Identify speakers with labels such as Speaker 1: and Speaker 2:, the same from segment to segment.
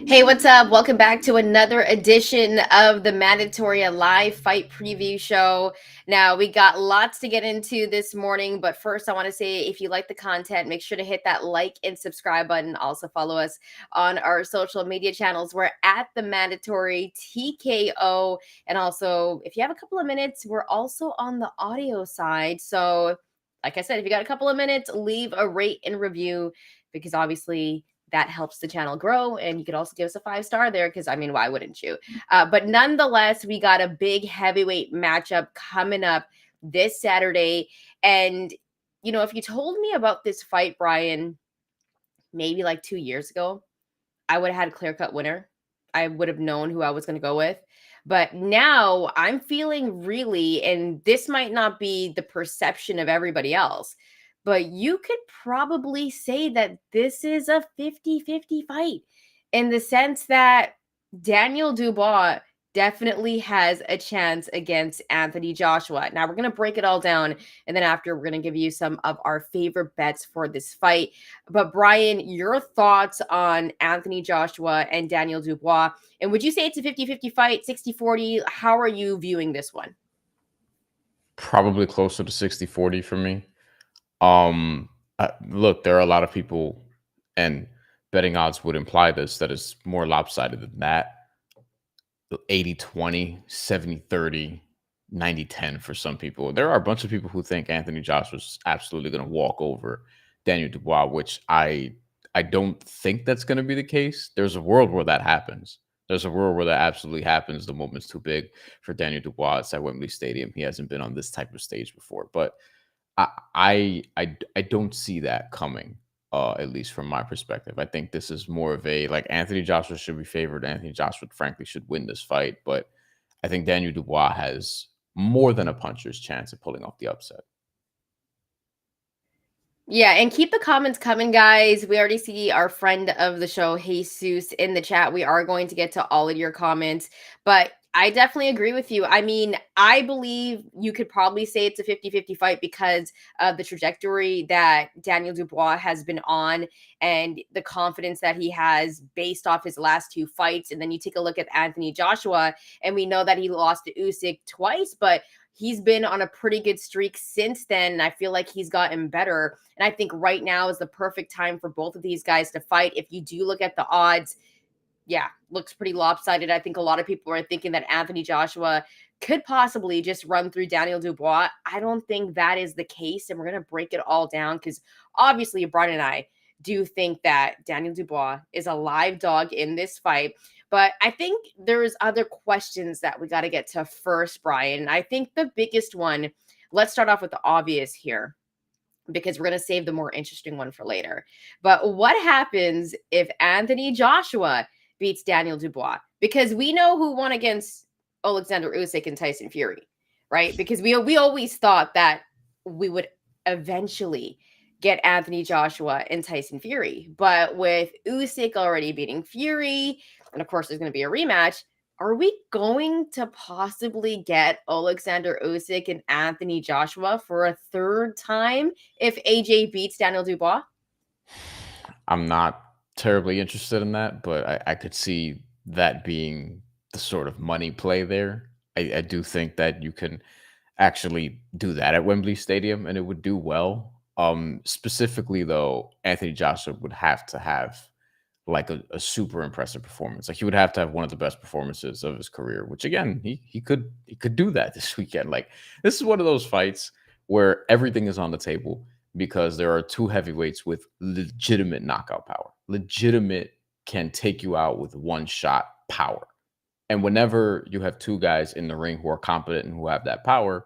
Speaker 1: Hey, what's up? Welcome back to another edition of the Mandatory Live Fight Preview Show. Now, we got lots to get into this morning, but first, I want to say if you like the content, make sure to hit that like and subscribe button. Also, follow us on our social media channels. We're at the Mandatory TKO. And also, if you have a couple of minutes, we're also on the audio side. So, like I said, if you got a couple of minutes, leave a rate and review because obviously that helps the channel grow. And you could also give us a 5-star there because, I mean, why wouldn't you? But nonetheless, we got a big heavyweight matchup coming up this Saturday. And, you know, if you told me about this fight, Bryan, maybe like 2 years ago, I would have had a clear-cut winner. I would have known who I was going to go with. But now I'm feeling really, and this might not be the perception of everybody else, but you could probably say that this is a 50-50 fight in the sense that Daniel Dubois definitely has a chance against Anthony Joshua. Now we're going to break it all down, and then after we're going to give you some of our favorite bets for this fight. But Bryan, your thoughts on Anthony Joshua and Daniel Dubois, and would you say it's a 50-50 fight, 60-40? How are you viewing this one?
Speaker 2: Probably closer to 60-40 for me. Look, there are a lot of people, and betting odds would imply this, that is more lopsided than that. 80-20, 70-30, 90-10 for some people. There are a bunch of people who think Anthony Joshua's absolutely going to walk over Daniel Dubois, which I don't think that's going to be the case. There's a world where that happens. There's a world where that absolutely happens. The moment's too big for Daniel Dubois. It's at Wembley Stadium. He hasn't been on this type of stage before, but I don't see that coming. At least from my perspective, I think this is more of a, like, Anthony Joshua should be favored. Anthony Joshua, frankly, should win this fight, but I think Daniel Dubois has more than a puncher's chance of pulling off the upset.
Speaker 1: Yeah, and keep the comments coming, guys. We already see our friend of the show, Jesus, in the chat. We are going to get to all of your comments, but I definitely agree with you. I mean, I believe you could probably say it's a 50-50 fight because of the trajectory that Daniel Dubois has been on and the confidence that he has based off his last two fights. And then you take a look at Anthony Joshua, and we know that he lost to Usyk twice, but he's been on a pretty good streak since then. And I feel like he's gotten better. And I think right now is the perfect time for both of these guys to fight. If you do look at the odds, yeah, looks pretty lopsided. I think a lot of people are thinking that Anthony Joshua could possibly just run through Daniel Dubois. I don't think that is the case. And we're going to break it all down because obviously Brian and I do think that Daniel Dubois is a live dog in this fight. But I think there's other questions that we got to get to first, Brian. I think the biggest one, let's start off with the obvious here because we're going to save the more interesting one for later. But what happens if Anthony Joshua beats Daniel Dubois? Because we know who won against Alexander Usyk and Tyson Fury, right? Because we always thought that we would eventually get Anthony Joshua and Tyson Fury. But with Usyk already beating Fury, and of course there's going to be a rematch, are we going to possibly get Alexander Usyk and Anthony Joshua for a third time if AJ beats Daniel Dubois?
Speaker 2: I'm not terribly interested in that, but I could see that being the sort of money play there. I do think that you can actually do that at Wembley Stadium and it would do well. Specifically though, Anthony Joshua would have to have like a super impressive performance. Like, he would have to have one of the best performances of his career, which again, he could do that this weekend. Like, this is one of those fights where everything is on the table because there are two heavyweights with legitimate knockout power. Legitimate, can take you out with one shot power. And whenever you have two guys in the ring who are competent and who have that power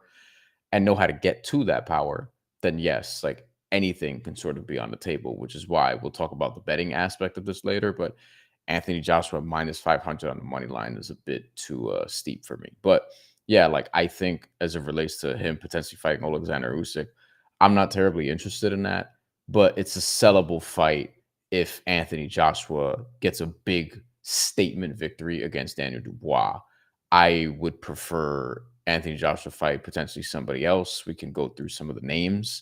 Speaker 2: and know how to get to that power, then yes, like, anything can sort of be on the table, which is why we'll talk about the betting aspect of this later. But Anthony Joshua minus 500 on the money line is a bit too steep for me. But yeah, like, I think as it relates to him potentially fighting Alexander Usyk, I'm not terribly interested in that. But it's a sellable fight if Anthony Joshua gets a big statement victory against Daniel Dubois. I would prefer Anthony Joshua fight potentially somebody else. We can go through some of the names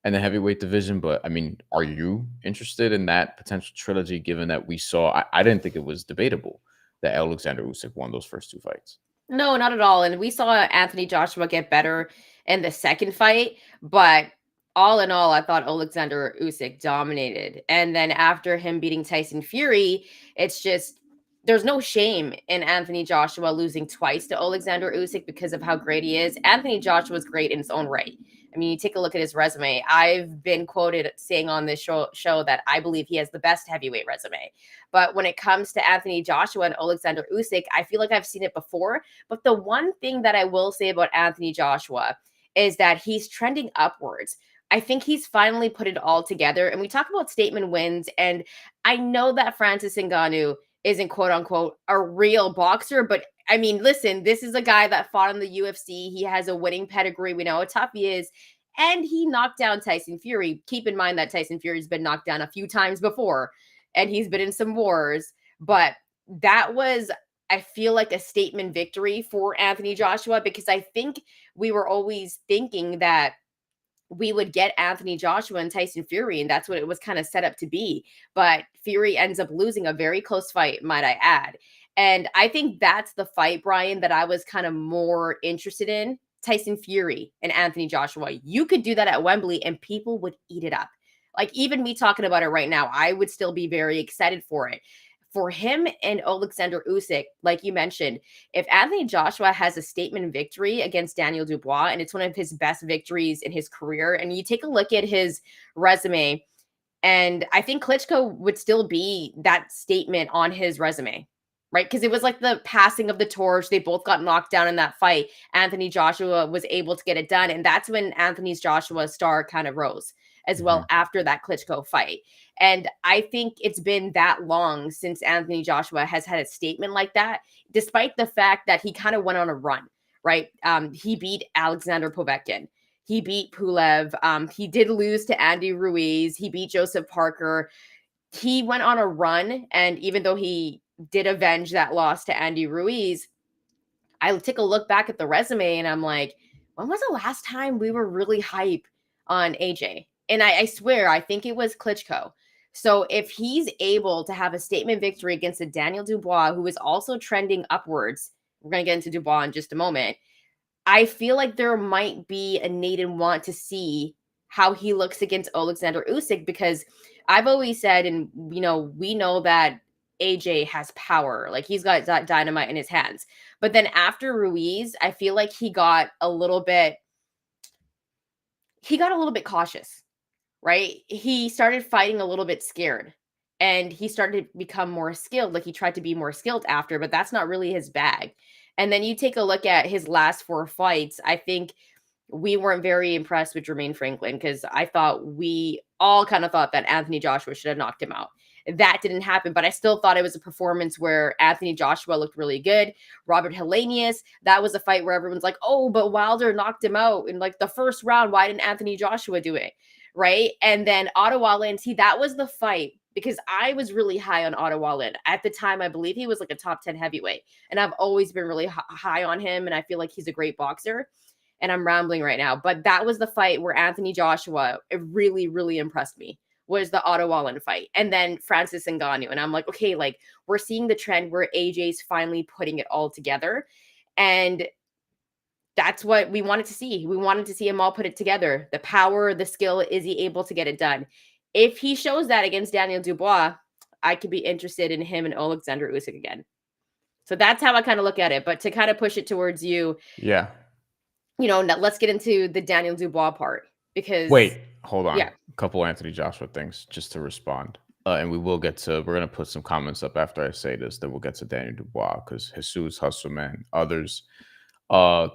Speaker 2: and the heavyweight division. But I mean, are you interested in that potential trilogy? Given that we saw, I didn't think it was debatable that Alexander Usyk won those first two fights.
Speaker 1: No, not at all. And we saw Anthony Joshua get better in the second fight, but all in all, I thought Alexander Usyk dominated. And then after him beating Tyson Fury, it's just there's no shame in Anthony Joshua losing twice to Alexander Usyk because of how great he is. Anthony Joshua is great in his own right. I mean, you take a look at his resume. I've been quoted saying on this show that I believe he has the best heavyweight resume. But when it comes to Anthony Joshua and Alexander Usyk, I feel like I've seen it before. But the one thing that I will say about Anthony Joshua is that he's trending upwards. I think he's finally put it all together. And we talk about statement wins. And I know that Francis Ngannou isn't quote unquote a real boxer, but I mean, listen, this is a guy that fought in the UFC. He has a winning pedigree. We know how tough he is. And he knocked down Tyson Fury. Keep in mind that Tyson Fury's been knocked down a few times before and he's been in some wars. But that was, I feel like, a statement victory for Anthony Joshua because I think we were always thinking that we would get Anthony Joshua and Tyson Fury, and that's what it was kind of set up to be. But Fury ends up losing a very close fight, might I add. And I think that's the fight, Bryan, that I was kind of more interested in. Tyson Fury and Anthony Joshua. You could do that at Wembley and people would eat it up. Like even me talking about it right now, I would still be very excited for it. For him and Alexander Usyk, like you mentioned, if Anthony Joshua has a statement victory against Daniel Dubois, and it's one of his best victories in his career, and you take a look at his resume, and I think Klitschko would still be that statement on his resume, right? Because it was like the passing of the torch. They both got knocked down in that fight. Anthony Joshua was able to get it done. And that's when Anthony Joshua's star kind of rose as well after that Klitschko fight. And I think it's been that long since Anthony Joshua has had a statement like that, despite the fact that he kind of went on a run, right? He beat Alexander Povetkin. He beat Pulev. He did lose to Andy Ruiz. He beat Joseph Parker. He went on a run. And even though he did avenge that loss to Andy Ruiz, I took a look back at the resume and I'm like, when was the last time we were really hype on AJ? And I swear, I think it was Klitschko. So if he's able to have a statement victory against a Daniel Dubois, who is also trending upwards, we're going to get into Dubois in just a moment. I feel like there might be a need and want to see how he looks against Alexander Usyk because I've always said, and we know that AJ has power, like he's got that dynamite in his hands. But then after Ruiz, I feel like he got a little bit cautious, right? He started fighting a little bit scared and he started to become more skilled. Like he tried to be more skilled after, but that's not really his bag. And then you take a look at his last four fights. I think we weren't very impressed with Jermaine Franklin because I thought we all kind of thought that Anthony Joshua should have knocked him out. That didn't happen, but I still thought it was a performance where Anthony Joshua looked really good. Robert Helenius, that was a fight where everyone's like, oh, but Wilder knocked him out in like the first round. Why didn't Anthony Joshua do it? Right. And then Ottawa Lynn, that was the fight because I was really high on Ottawa Lynn. At the time, I believe he was like a top 10 heavyweight. And I've always been really high on him. And I feel like he's a great boxer. And I'm rambling right now. But that was the fight where Anthony Joshua, it really, really impressed me, was the Ottawa Lynn fight. And then Francis Ngannou. And I'm like, okay, like we're seeing the trend where AJ's finally putting it all together. And that's what we wanted to see. We wanted to see him all put it together. The power, the skill, is he able to get it done? If he shows that against Daniel Dubois, I could be interested in him and Alexander Usyk again. So that's how I kind of look at it. But to kind of push it towards you,
Speaker 2: Yeah.
Speaker 1: Let's get into the Daniel Dubois part because
Speaker 2: Wait, hold on.
Speaker 1: Yeah.
Speaker 2: A couple Anthony Joshua things just to respond. And we're going to put some comments up after I say this, then we'll get to Daniel Dubois because Jesus, Hustleman, others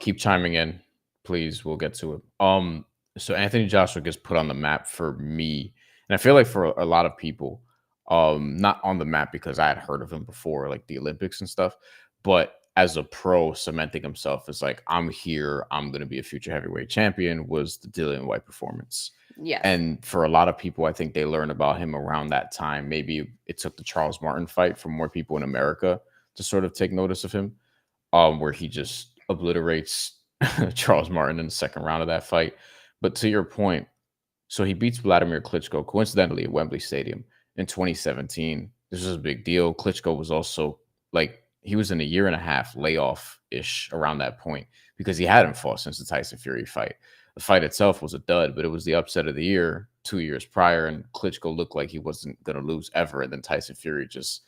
Speaker 2: keep chiming in. Please, we'll get to it. So Anthony Joshua gets put on the map for me. And I feel like for a lot of people, not on the map because I had heard of him before, like the Olympics and stuff, but as a pro cementing himself as like, I'm here, I'm going to be a future heavyweight champion was the Dillian White performance.
Speaker 1: Yes.
Speaker 2: And for a lot of people, I think they learned about him around that time. Maybe it took the Charles Martin fight for more people in America to sort of take notice of him, where he just obliterates Charles Martin in the second round of that fight. But to your point, So he beats Vladimir Klitschko coincidentally at Wembley Stadium in 2017. This was a big deal. Klitschko was also like he was in a year and a half layoff ish around that point because he hadn't fought since the Tyson Fury fight. The fight itself was a dud, but it was the upset of the year 2 years prior, and Klitschko looked like he wasn't going to lose ever. And then Tyson Fury just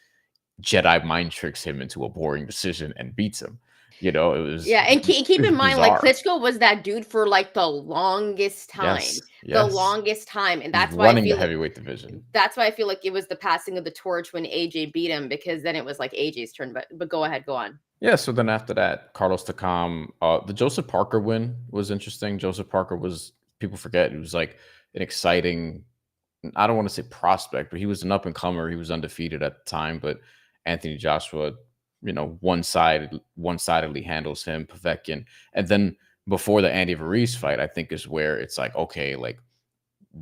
Speaker 2: Jedi mind tricks him into a boring decision and beats him. It was
Speaker 1: Yeah, and keep in mind, like,
Speaker 2: bizarre.
Speaker 1: Klitschko was that dude for, like,
Speaker 2: Yes,
Speaker 1: the
Speaker 2: yes.
Speaker 1: longest time, and
Speaker 2: He's
Speaker 1: that's why I
Speaker 2: running the
Speaker 1: feel like
Speaker 2: heavyweight division.
Speaker 1: it was the passing of the torch when AJ beat him, because then it was, like, AJ's turn, but go ahead, go on.
Speaker 2: Yeah, so then after that, Carlos Takam, the Joseph Parker win was interesting. Joseph Parker was people forget, he was like an exciting, I don't want to say prospect, but he was an up and comer. He was undefeated at the time, but Anthony Joshua, one sidedly handles him, Povetkin. And then before the Andy Ruiz fight, I think is where it's like, okay, like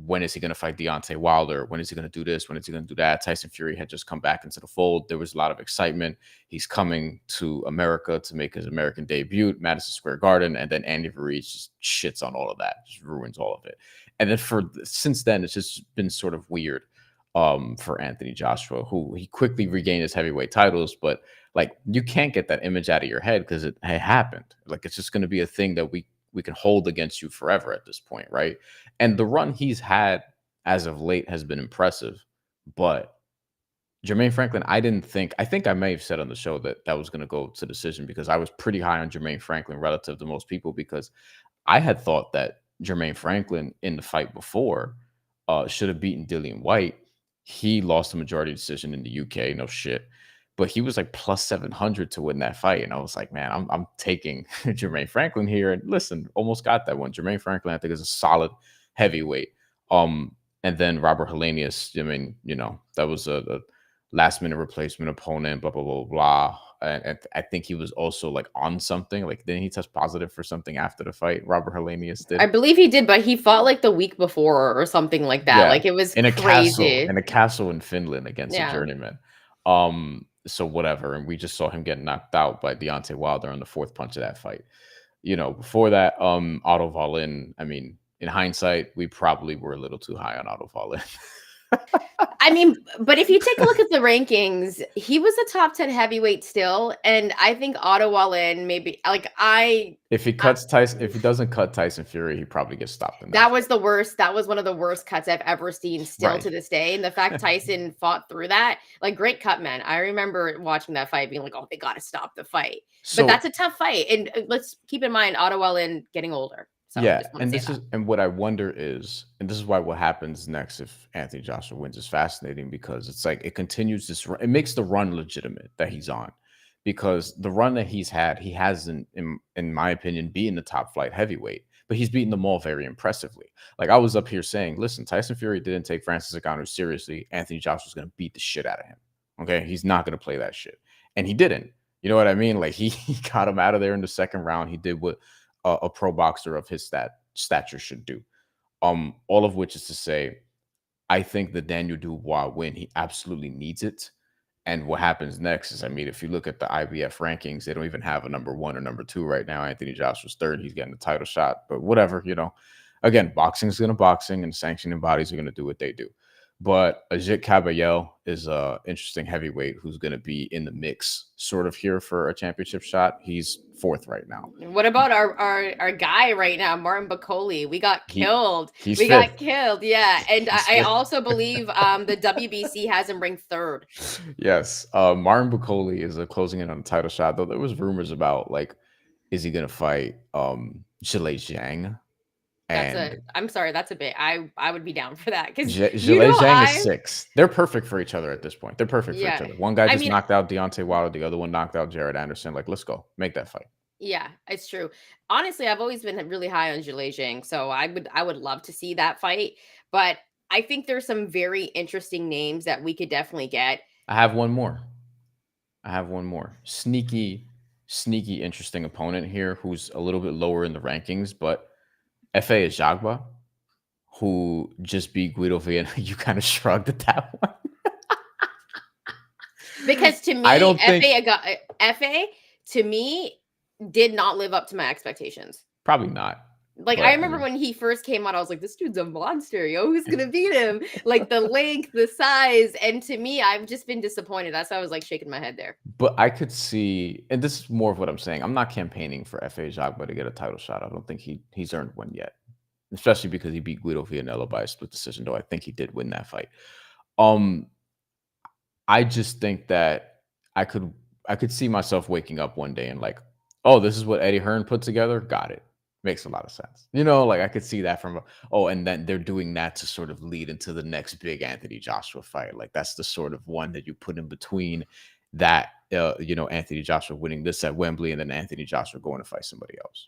Speaker 2: when is he going to fight Deontay Wilder? When is he going to do this? When is he going to do that? Tyson Fury had just come back into the fold. There was a lot of excitement. He's coming to America to make his American debut, Madison Square Garden, and then Andy Ruiz just shits on all of that, just ruins all of it. And then since then, it's just been sort of weird for Anthony Joshua, who he quickly regained his heavyweight titles, but like you can't get that image out of your head because it happened. Like it's just going to be a thing that we can hold against you forever at this point, right? And the run he's had as of late has been impressive, but Jermaine Franklin, I think I may have said on the show that that was going to go to decision because I was pretty high on Jermaine Franklin relative to most people because I had thought that Jermaine Franklin in the fight before should have beaten Dillian White. He lost the majority decision in the UK, no shit. But he was like plus 700 to win that fight. And I was like, man, I'm taking Jermaine Franklin here. And listen, almost got that one. Jermaine Franklin, I think, is a solid heavyweight. And then Robert Helenius, I mean, that was a last minute replacement opponent, blah, blah, blah, blah. And I think he was also like on something. Like, didn't he test positive for something after the fight? Robert Helenius
Speaker 1: I
Speaker 2: did.
Speaker 1: believe he did, but he fought, like, the week before or something like that,
Speaker 2: Yeah,
Speaker 1: like, it was
Speaker 2: in a castle,
Speaker 1: crazy.
Speaker 2: in Finland against a
Speaker 1: Yeah.
Speaker 2: journeyman. So whatever, and we just saw him get knocked out by Deontay Wilder on the fourth punch of that fight. Before that, Otto Wallin. I mean, in hindsight, we probably were a little too high on Otto Wallin.
Speaker 1: I mean, but if you take a look at the rankings, he was a top 10 heavyweight still, and I think Ottawa in maybe like
Speaker 2: If he
Speaker 1: I
Speaker 2: cuts Tyson, if he doesn't cut Tyson Fury, he probably gets stopped in that
Speaker 1: that
Speaker 2: fight.
Speaker 1: was the worst. That was one of the worst cuts I've ever seen still
Speaker 2: Right.
Speaker 1: to this day. And the fact Tyson fought through that, like great cut, man. I remember watching that fight being like, oh, they got to stop the fight. But
Speaker 2: So
Speaker 1: that's a tough fight. And let's keep in mind, Ottawa in getting older. So
Speaker 2: yeah,
Speaker 1: just want to
Speaker 2: and
Speaker 1: say
Speaker 2: this
Speaker 1: that.
Speaker 2: is and what I wonder is, and this is why what happens next if Anthony Joshua wins is fascinating because it's like it continues this run. It makes the run legitimate that he's on, because the run that he's had, he hasn't, in my opinion, beaten the top flight heavyweight, but he's beaten them all very impressively. Like I was up here saying, listen, Tyson Fury didn't take Francis Ngannou seriously. Anthony Joshua's going to beat the shit out of him. Okay, he's not going to play that shit, and he didn't. You know what I mean? Like he got him out of there in the second round. He did what a pro boxer of his stature should do. All of which is to say, I think the Daniel Dubois win, he absolutely needs it. And what happens next is, I mean, if you look at the IBF rankings, they don't even have a number one or number two right now. Anthony Joshua's third. He's getting the title shot, but whatever, Again, boxing is going to boxing and sanctioning bodies are going to do what they do. But Ajit Caballel is a interesting heavyweight who's going to be in the mix sort of here for a championship shot. He's fourth right now.
Speaker 1: What about our guy right now, Martin Bacoli? We got
Speaker 2: He
Speaker 1: killed.
Speaker 2: he's
Speaker 1: We got
Speaker 2: fifth.
Speaker 1: killed. Yeah. And
Speaker 2: He's
Speaker 1: I
Speaker 2: fifth.
Speaker 1: also believe the WBC has him ranked third.
Speaker 2: Yes. Martin Bacoli is closing in on a title shot, though there was rumors about like, is he gonna fight Zhilei Zhang? And
Speaker 1: I'm sorry, that's a bit. I would be down for that because
Speaker 2: Zhilei Zhang is six. They're perfect for each other at this point. They're perfect for each
Speaker 1: yeah.
Speaker 2: other. One guy
Speaker 1: I
Speaker 2: just
Speaker 1: mean,
Speaker 2: knocked out Deontay Wilder, the other one knocked out Jared Anderson. Like, let's go. Make that fight.
Speaker 1: yeah, it's true. Honestly, I've always been really high on Zhilei, so I would love to see that fight. But I think there's some very interesting names that we could definitely get.
Speaker 2: I have one more. Sneaky, sneaky, interesting opponent here who's a little bit lower in the rankings, but F.A. Ajagba, who just beat Guido Viana. You kind of shrugged at that one.
Speaker 1: Because to
Speaker 2: I
Speaker 1: me,
Speaker 2: don't think
Speaker 1: FA to me did not live up to my expectations.
Speaker 2: probably not.
Speaker 1: Like, I
Speaker 2: But I
Speaker 1: remember
Speaker 2: mean,
Speaker 1: when he first came out, I was like, this dude's a monster. Yo, who's gonna beat him? Like the length, the size. And to me, I've just been disappointed. That's why I was like shaking my head there.
Speaker 2: but I could see, and this is more of what I'm saying. I'm not campaigning for F.A. Jagba to get a title shot. I don't think he's earned one yet, especially because he beat Guido Vianello by a split decision. Though I think he did win that fight. Um, I just think that I could I could see myself waking up one day and like, oh, this is what Eddie Hearn put together. Got it. Makes a lot of sense. Like I could see that from and then they're doing that to sort of lead into the next big Anthony Joshua fight. Like that's the sort of one that you put in between that Anthony Joshua winning this at Wembley and then Anthony Joshua going to fight somebody else.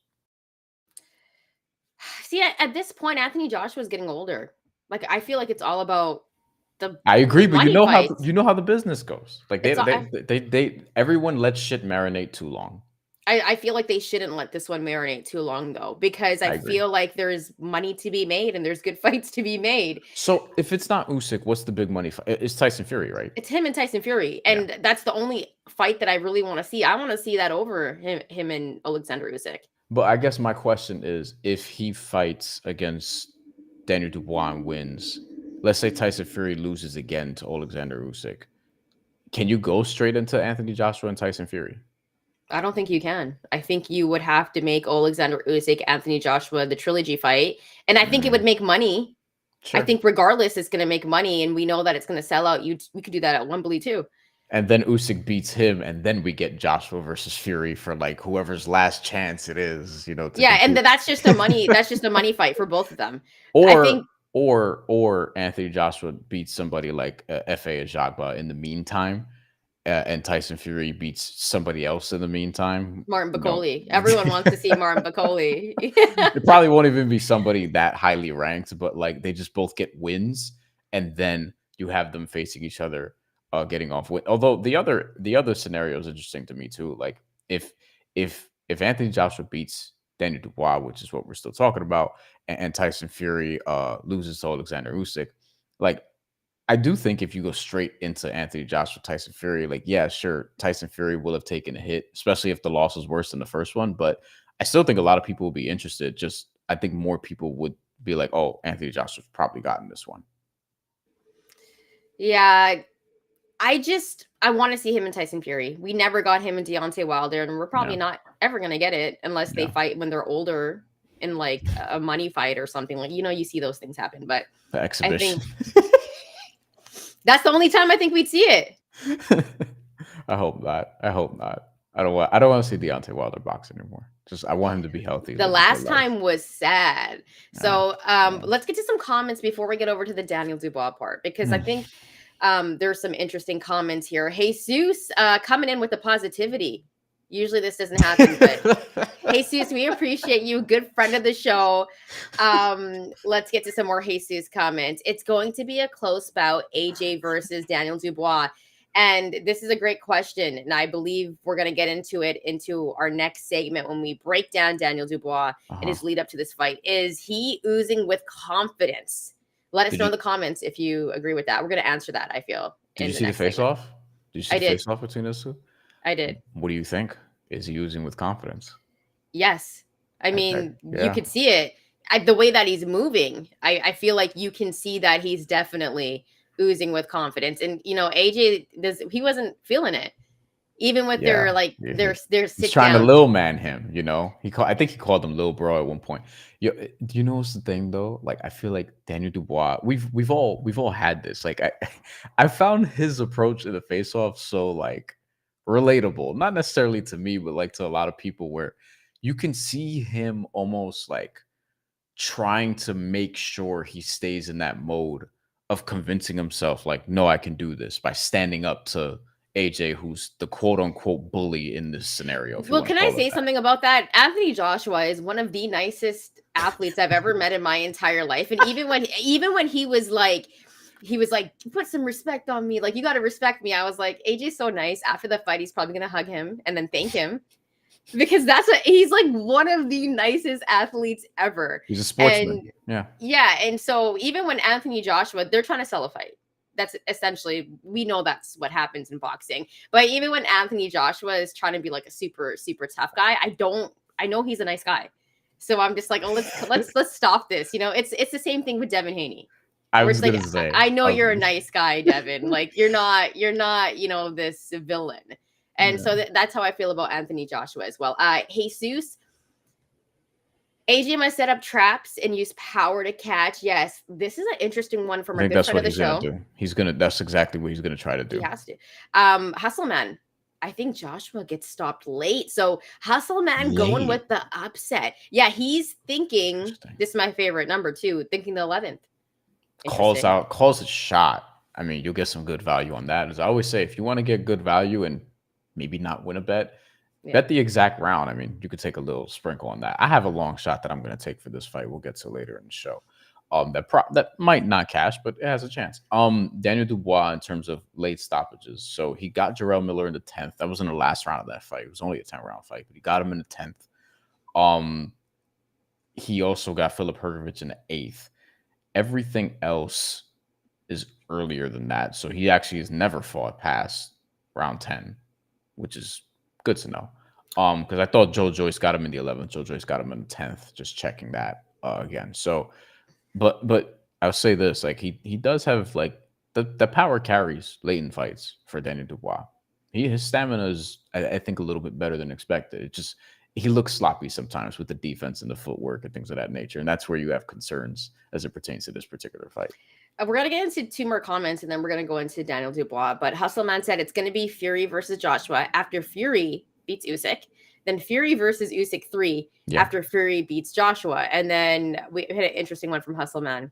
Speaker 1: See, at this point, Anthony Joshua's getting older. Like, I feel like it's all about
Speaker 2: I
Speaker 1: the
Speaker 2: agree, but
Speaker 1: money fights.
Speaker 2: you know how the business goes. Like
Speaker 1: It's all,
Speaker 2: they everyone lets shit marinate too long.
Speaker 1: I feel like they shouldn't let this one marinate too long though, because I
Speaker 2: I agree.
Speaker 1: feel like there's money to be made and there's good fights to be made.
Speaker 2: So if it's not Usyk, what's the big money fight? It's Tyson Fury, right?
Speaker 1: It's him and Tyson Fury,
Speaker 2: Yeah.
Speaker 1: and that's the only fight that I really want to see. I want to see that over him and Alexander Usyk.
Speaker 2: But I guess my question is, if he fights against Daniel Dubois and wins, let's say Tyson Fury loses again to Alexander Usyk, can you go straight into Anthony Joshua and Tyson Fury?
Speaker 1: I don't think you can. I think you would have to make Alexander Usyk, Anthony Joshua the trilogy fight, and I think it would make money. I
Speaker 2: Sure.
Speaker 1: think regardless, it's going to make money, and we know that it's going to sell out. We could do that at Wembley too.
Speaker 2: And then Usyk beats him, and then we get Joshua versus Fury for like whoever's last chance it is, to
Speaker 1: Yeah, and
Speaker 2: compete.
Speaker 1: that's just a money. That's just a money fight for both of them. I
Speaker 2: Or
Speaker 1: think.
Speaker 2: or Anthony Joshua beats somebody like F.A. Ajagba in the meantime, and Tyson Fury beats somebody else in the meantime.
Speaker 1: Martin Bacoli. Everyone wants to see Martin Bacoli.
Speaker 2: It probably won't even be somebody that highly ranked, but like they just both get wins, and then you have them facing each other, getting off win. Although the other scenario is interesting to me too. Like if if Anthony Joshua beats Daniel Dubois, which is what we're still talking about, and Tyson Fury loses to Alexander Usyk, like I do think if you go straight into Anthony Joshua, Tyson Fury, like, yeah, sure, Tyson Fury will have taken a hit, especially if the loss was worse than the first one. But I still think a lot of people will be interested. Just I think more people would be like, oh, Anthony Joshua's probably gotten this one.
Speaker 1: Yeah, I want to see him and Tyson Fury. We never got him and Deontay Wilder, and we're probably
Speaker 2: Yeah.
Speaker 1: not ever gonna get it unless they
Speaker 2: Yeah.
Speaker 1: fight when they're older in like a money fight or something. Like, you see those things happen. But
Speaker 2: The
Speaker 1: I
Speaker 2: exhibition.
Speaker 1: think that's the only time I think we'd see it.
Speaker 2: I hope not. I hope not. I don't want to see Deontay Wilder box anymore. Just I want him to be healthy.
Speaker 1: The
Speaker 2: Live a good
Speaker 1: last
Speaker 2: life.
Speaker 1: time was sad.
Speaker 2: Yeah.
Speaker 1: So let's get to some comments before we get over to the Daniel Dubois part, because I think there's some interesting comments here. Jesus coming in with the positivity. Usually this doesn't happen, but Jesus, we appreciate you. Good friend of the show. Let's get to some more Jesus comments. It's going to be a close bout, AJ versus Daniel Dubois. And this is a great question. And I believe we're going to get into our next segment when we break down Daniel Dubois and his lead up to this fight. Is he oozing with confidence? Let us know in the comments if you agree with that. We're going to answer that, I feel.
Speaker 2: Did you see the face off? Did you see the face off between those two?
Speaker 1: I did.
Speaker 2: What do you think? Is he oozing with confidence?
Speaker 1: Yes. I mean,
Speaker 2: Yeah.
Speaker 1: you could see it. The way that he's moving, I feel like you can see that he's definitely oozing with confidence. And, AJ, he wasn't feeling it. Even with their
Speaker 2: he's trying to little man him, I think he called him little bro at one point. Do you know what's the thing though? Like I feel like Daniel Dubois, we've all had this. Like I found his approach in the face off so like relatable, not necessarily to me, but like to a lot of people, where you can see him almost like trying to make sure he stays in that mode of convincing himself like, no, I can do this, by standing up to AJ, who's the quote unquote bully in this scenario.
Speaker 1: Well, can I say something about that? Anthony Joshua is one of the nicest athletes I've ever met in my entire life. And even when he was like, put some respect on me. Like, you got to respect me. I was like, AJ's so nice. After the fight, he's probably going to hug him and then thank him, because he's like one of the nicest athletes ever.
Speaker 2: He's a sportsman.
Speaker 1: Yeah. And so even when Anthony Joshua, they're trying to sell a fight. That's essentially, we know that's what happens in boxing. But even when Anthony Joshua is trying to be like a super, super tough guy, I know he's a nice guy. So I'm just like, oh, let's stop this. You know, it's the same thing with Devin Haney,
Speaker 2: I
Speaker 1: where
Speaker 2: was
Speaker 1: it's like,
Speaker 2: gonna say,
Speaker 1: I know
Speaker 2: I was
Speaker 1: you're a
Speaker 2: gonna
Speaker 1: nice guy, Devin. Like you're not, you know, this villain. And
Speaker 2: yeah.
Speaker 1: so that's how I feel about Anthony Joshua as well. Jesus, AJ must set up traps and use power to catch. Yes, this is an interesting one
Speaker 2: I
Speaker 1: from our
Speaker 2: think
Speaker 1: good
Speaker 2: that's
Speaker 1: friend of
Speaker 2: what
Speaker 1: the
Speaker 2: he's gonna
Speaker 1: show.
Speaker 2: do. That's exactly what he's gonna try to
Speaker 1: He
Speaker 2: do.
Speaker 1: has to. Hustle Man. I think Joshua gets stopped late. So Hustle Man going
Speaker 2: Late.
Speaker 1: with the upset. Yeah, he's thinking,
Speaker 2: Interesting.
Speaker 1: this is my favorite number two, thinking the 11th. Interesting.
Speaker 2: Calls a shot. I mean, you'll get some good value on that. As I always say, if you want to get good value and maybe not win a
Speaker 1: Yeah.
Speaker 2: bet the exact round. I mean, you could take a little sprinkle on that. I have a long shot that I'm going to take for this fight. We'll get to later in the show. That might not cash, but it has a chance. Daniel Dubois in terms of late stoppages. So he got Jarrell Miller in the 10th. That was in the last round of that fight. It was only a 10-round fight, but he got him in the 10th. He also got Philip Hergovich in the 8th. Everything else is earlier than that. So he actually has never fought past round 10, which is good to know. Because I thought Joe Joyce got him in the 11th. Joe Joyce got him in the 10th. Just checking that again. So, but I'll say this: like he does have like the power carries late in fights for Daniel Dubois. His stamina is I think a little bit better than expected. It just he looks sloppy sometimes with the defense and the footwork and things of that nature, and that's where you have concerns as it pertains to this particular fight.
Speaker 1: We're going to get into two more comments and then we're going to go into Daniel Dubois. But Hustleman said it's going to be Fury versus Joshua after Fury beats Usyk. Then Fury versus Usyk 3 after Fury beats Joshua. And then we had an interesting one from Hustleman.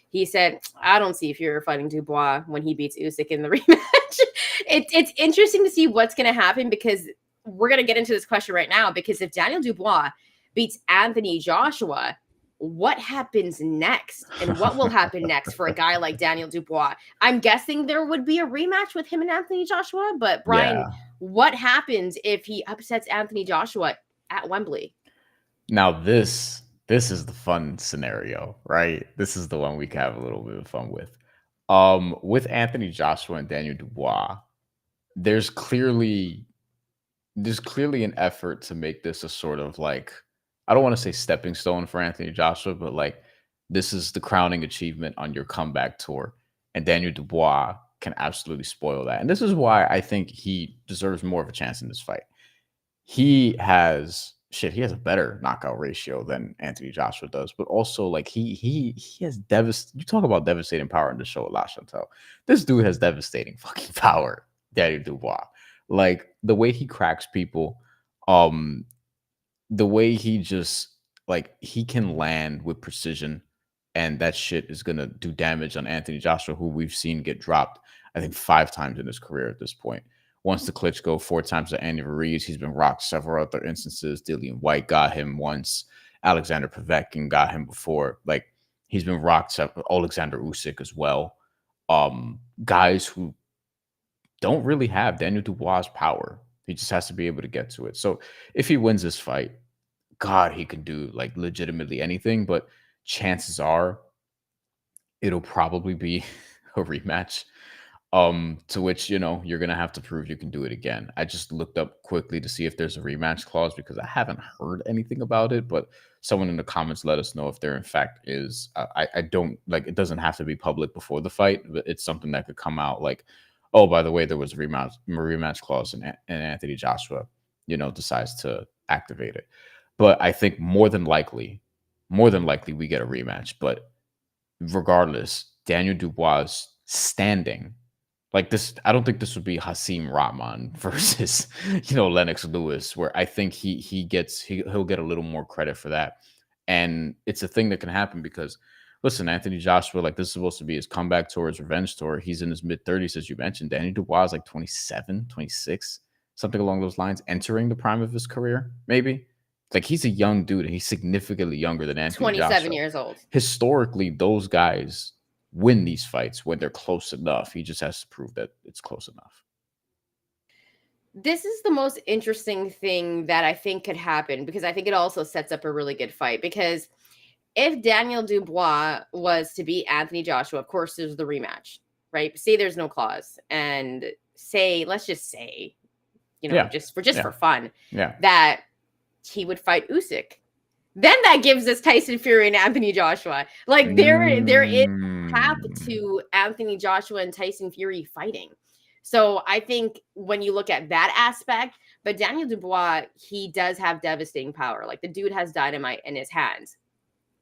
Speaker 1: He said, I don't see Fury fighting Dubois when he beats Usyk in the rematch. It's interesting to see what's going to happen because we're going to get into this question right now. Because if Daniel Dubois beats Anthony Joshua, what happens next and what will happen next for a guy like Daniel Dubois? I'm guessing there would be a rematch with him and Anthony Joshua, but Brian, what happens if he upsets Anthony Joshua at Wembley?
Speaker 2: Now this is the fun scenario, right? This is the one we can have a little bit of fun with Anthony Joshua and Daniel Dubois. There's clearly an effort to make this a sort of like, I don't want to say stepping stone for Anthony Joshua, but like this is the crowning achievement on your comeback tour. And Daniel Dubois can absolutely spoil that. And this is why I think he deserves more of a chance in this fight. He has a better knockout ratio than Anthony Joshua does, but also like he has you talk about devastating power in the show a lot, Shantelle. This dude has devastating fucking power, Daniel Dubois. Like the way he cracks people, the way he just like he can land with precision, and that shit is gonna do damage on Anthony Joshua, who we've seen get dropped, I think 5 times in his career at this point. Once the Klitschko, 4 times to Andy Ruiz. He's been rocked several other instances. Dillian White got him once. Alexander Povetkin got him before. Like he's been rocked. Alexander Usyk as well. Guys who don't really have Daniel Dubois' power. He just has to be able to get to it. So if he wins this fight, God, he can do like legitimately anything. But chances are it'll probably be a rematch. To which, you're gonna have to prove you can do it again. I just looked up quickly to see if there's a rematch clause because I haven't heard anything about it, but someone in the comments let us know if there in fact is. I don't like it doesn't have to be public before the fight, but it's something that could come out like, oh, by the way, there was a rematch clause and Anthony Joshua, decides to activate it. But I think more than likely we get a rematch. But regardless, Daniel Dubois standing like this, I don't think this would be Hasim Rahman versus, Lennox Lewis, where I think he'll get a little more credit for that. And it's a thing that can happen because listen, Anthony Joshua, like this is supposed to be his comeback tour, his revenge tour. He's in his mid-30s, as you mentioned. Danny Dubois is like 27, 26, something along those lines, entering the prime of his career, maybe. Like he's a young dude and he's significantly younger than Anthony
Speaker 1: 27
Speaker 2: Joshua.
Speaker 1: years old.
Speaker 2: Historically, those guys win these fights when they're close enough. He just has to prove that it's close enough.
Speaker 1: This is the most interesting thing that I think could happen because I think it also sets up a really good fight. Because if Daniel Dubois was to beat Anthony Joshua, of course, there's the rematch, right? Say there's no clause, and let's just say, just for fun, that he would fight Usyk. then that gives us Tyson Fury and Anthony Joshua. Like there is a path
Speaker 2: Mm.
Speaker 1: to Anthony Joshua and Tyson Fury fighting. So I think when you look at that aspect, but Daniel Dubois, he does have devastating power. Like the dude has dynamite in his hands.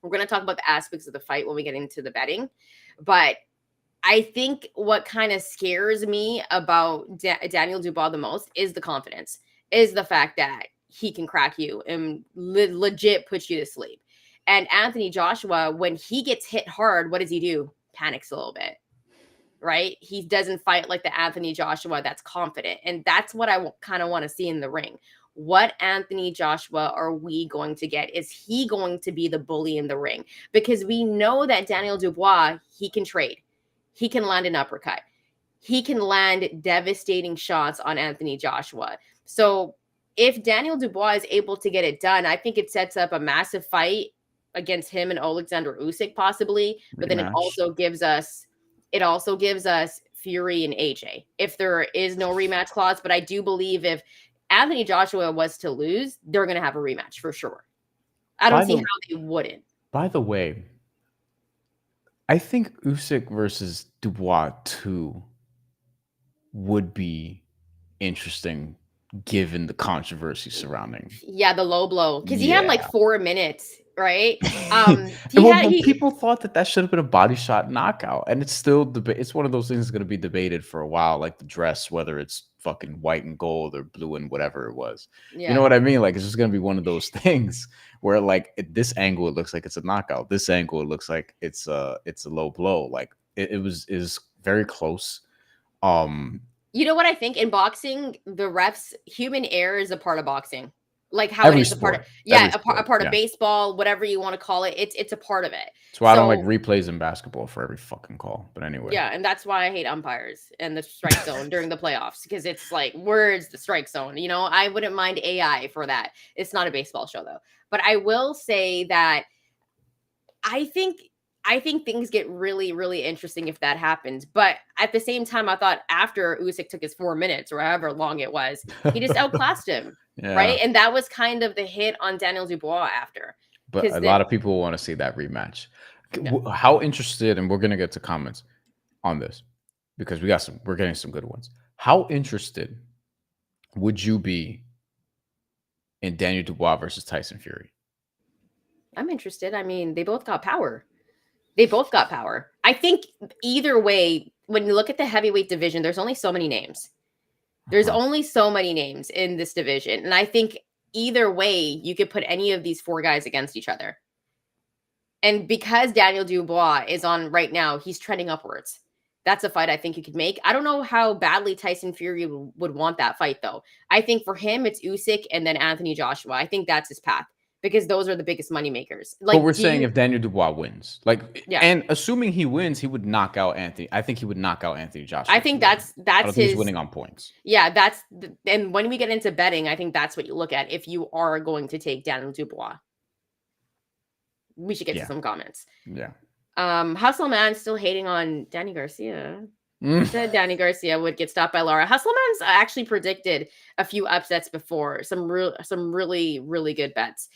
Speaker 1: We're going to talk about the aspects of the fight when we get into the betting, but I think what kind of scares me about Daniel Dubois the most is the confidence, is the fact that he can crack you and legit put you to sleep. And Anthony Joshua, when he gets hit hard, what does he do? Panics a little bit, right? He doesn't fight like the Anthony Joshua that's confident. And that's what I kind of want to see in the ring. What Anthony Joshua are we going to get? Is he going to be the bully in the ring? Because we know that Daniel Dubois, he can trade. He can land an uppercut. He can land devastating shots on Anthony Joshua. So if Daniel Dubois is able to get it done, I think it sets up a massive fight against him and Alexander Usyk possibly. But then
Speaker 2: Rematch.
Speaker 1: it also gives us Fury and AJ if there is no rematch clause. But I do believe if Anthony Joshua was to lose, they're going to have a rematch for sure. I don't
Speaker 2: By
Speaker 1: see how
Speaker 2: the
Speaker 1: they wouldn't.
Speaker 2: by the way, I think Usyk versus Dubois 2 would be interesting given the controversy surrounding.
Speaker 1: Yeah, the low blow because he had like
Speaker 2: Yeah.
Speaker 1: 4 minutes, right? He
Speaker 2: Well,
Speaker 1: had
Speaker 2: but
Speaker 1: he
Speaker 2: people thought that should have been a body shot knockout, and it's still it's one of those things that's gonna be debated for a while, like the dress, whether it's fucking white and gold or blue and whatever it was. You know
Speaker 1: yeah.
Speaker 2: what I mean? Like, it's just gonna be one of those things where, like, at this angle, it looks like it's a knockout. This angle, it looks like it's a low blow. Like, it was is very close. Um,
Speaker 1: You know what I think in boxing, the refs human error is a part of boxing. Like how it
Speaker 2: every
Speaker 1: is a part of
Speaker 2: sport,
Speaker 1: yeah,
Speaker 2: every
Speaker 1: a
Speaker 2: sport,
Speaker 1: part of
Speaker 2: yeah.
Speaker 1: baseball, whatever you want to call it. It's a part of it.
Speaker 2: That's why I don't like
Speaker 1: So
Speaker 2: replays in basketball for every fucking call. But anyway.
Speaker 1: yeah, and that's why I hate umpires and the strike zone during the playoffs because it's like, where's the strike zone? You know, I wouldn't mind AI for that. It's not a baseball show though. But I will say that I think I think things get really, really interesting if that happens. But at the same time, I thought after Usyk took his 4 minutes or however long it was, he just outclassed him, right?
Speaker 2: Yeah.
Speaker 1: And that was kind of the hit on Daniel Dubois after,
Speaker 2: But
Speaker 1: because
Speaker 2: a
Speaker 1: the
Speaker 2: lot of people want to see that rematch.
Speaker 1: yeah,
Speaker 2: How interested, and we're gonna get to comments on this because we're getting some good ones. How interested would you be in Daniel Dubois versus Tyson Fury?
Speaker 1: I'm interested. I mean, they both got power. They both got power. I think either way, when you look at the heavyweight division, there's only so many names. There's
Speaker 2: Uh-huh.
Speaker 1: only so many names in this division. And I think either way, you could put any of these four guys against each other. And because Daniel Dubois is on right now, he's trending upwards. That's a fight I think you could make. I don't know how badly Tyson Fury would want that fight, though. I think for him, it's Usyk and then Anthony Joshua. I think that's his path because those are the biggest money makers.
Speaker 2: But we're
Speaker 1: Like, do
Speaker 2: saying
Speaker 1: you?
Speaker 2: if Daniel Dubois wins, like,
Speaker 1: Yeah,
Speaker 2: and assuming he wins, he would knock out Anthony. I think he would knock out Anthony
Speaker 1: I
Speaker 2: Joshua if he
Speaker 1: think
Speaker 2: won. I don't
Speaker 1: that's
Speaker 2: think he's
Speaker 1: his.
Speaker 2: winning on points.
Speaker 1: Yeah, and when we get into betting, I think that's what you look at if you are going to take Daniel Dubois. We should get to
Speaker 2: Yeah,
Speaker 1: some comments.
Speaker 2: yeah.
Speaker 1: Hustle Man still hating on Danny Garcia. He
Speaker 2: Mm.
Speaker 1: said Danny Garcia would get stopped by Lara. Hustleman's actually predicted a few upsets before. Some really, really good bets.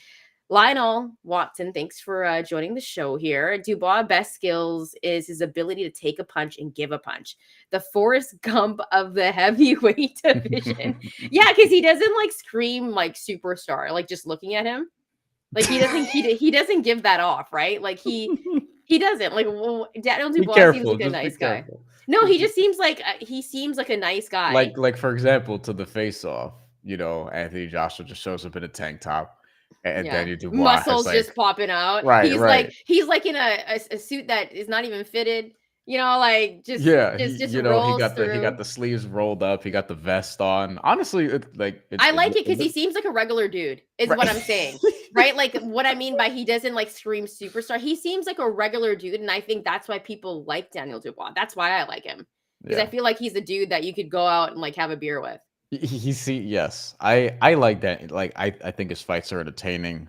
Speaker 1: Lionel Watson, thanks for joining the show here. Dubois' best skills is his ability to take a punch and give a punch. The Forrest Gump of the heavyweight division. Yeah, because he doesn't like scream like superstar. Like just looking at him, like he doesn't give that off, right? Like he doesn't like Daniel
Speaker 2: Be
Speaker 1: Dubois seems
Speaker 2: careful.
Speaker 1: like a
Speaker 2: Just be
Speaker 1: nice guy.
Speaker 2: careful.
Speaker 1: No,
Speaker 2: Just
Speaker 1: he
Speaker 2: be
Speaker 1: just seems like he seems like a nice guy.
Speaker 2: like for example, to the face off, Anthony Joshua just shows up in a tank top, and
Speaker 1: Yeah,
Speaker 2: Daniel Dubois has
Speaker 1: muscles
Speaker 2: like
Speaker 1: just popping out.
Speaker 2: right, right.
Speaker 1: He's like in a suit that is not even fitted. You know, like
Speaker 2: Yeah,
Speaker 1: just rolls
Speaker 2: he got
Speaker 1: through.
Speaker 2: the sleeves rolled up, he got the vest on. Honestly,
Speaker 1: I like it
Speaker 2: it
Speaker 1: because he
Speaker 2: look
Speaker 1: seems like a regular dude, is what
Speaker 2: right.
Speaker 1: I'm saying. Right? Like what I mean by he doesn't like scream superstar. He seems like a regular dude, and I think that's why people like Daniel Dubois. That's why I like him. Because I
Speaker 2: Yeah.
Speaker 1: feel like he's a dude that you could go out and like have a beer with.
Speaker 2: He see yes. I like that. Like I think his fights are entertaining.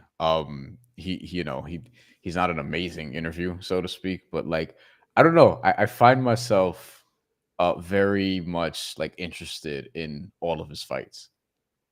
Speaker 2: He's not an amazing interview, so to speak, but like I don't know. I find myself very much like interested in all of his fights.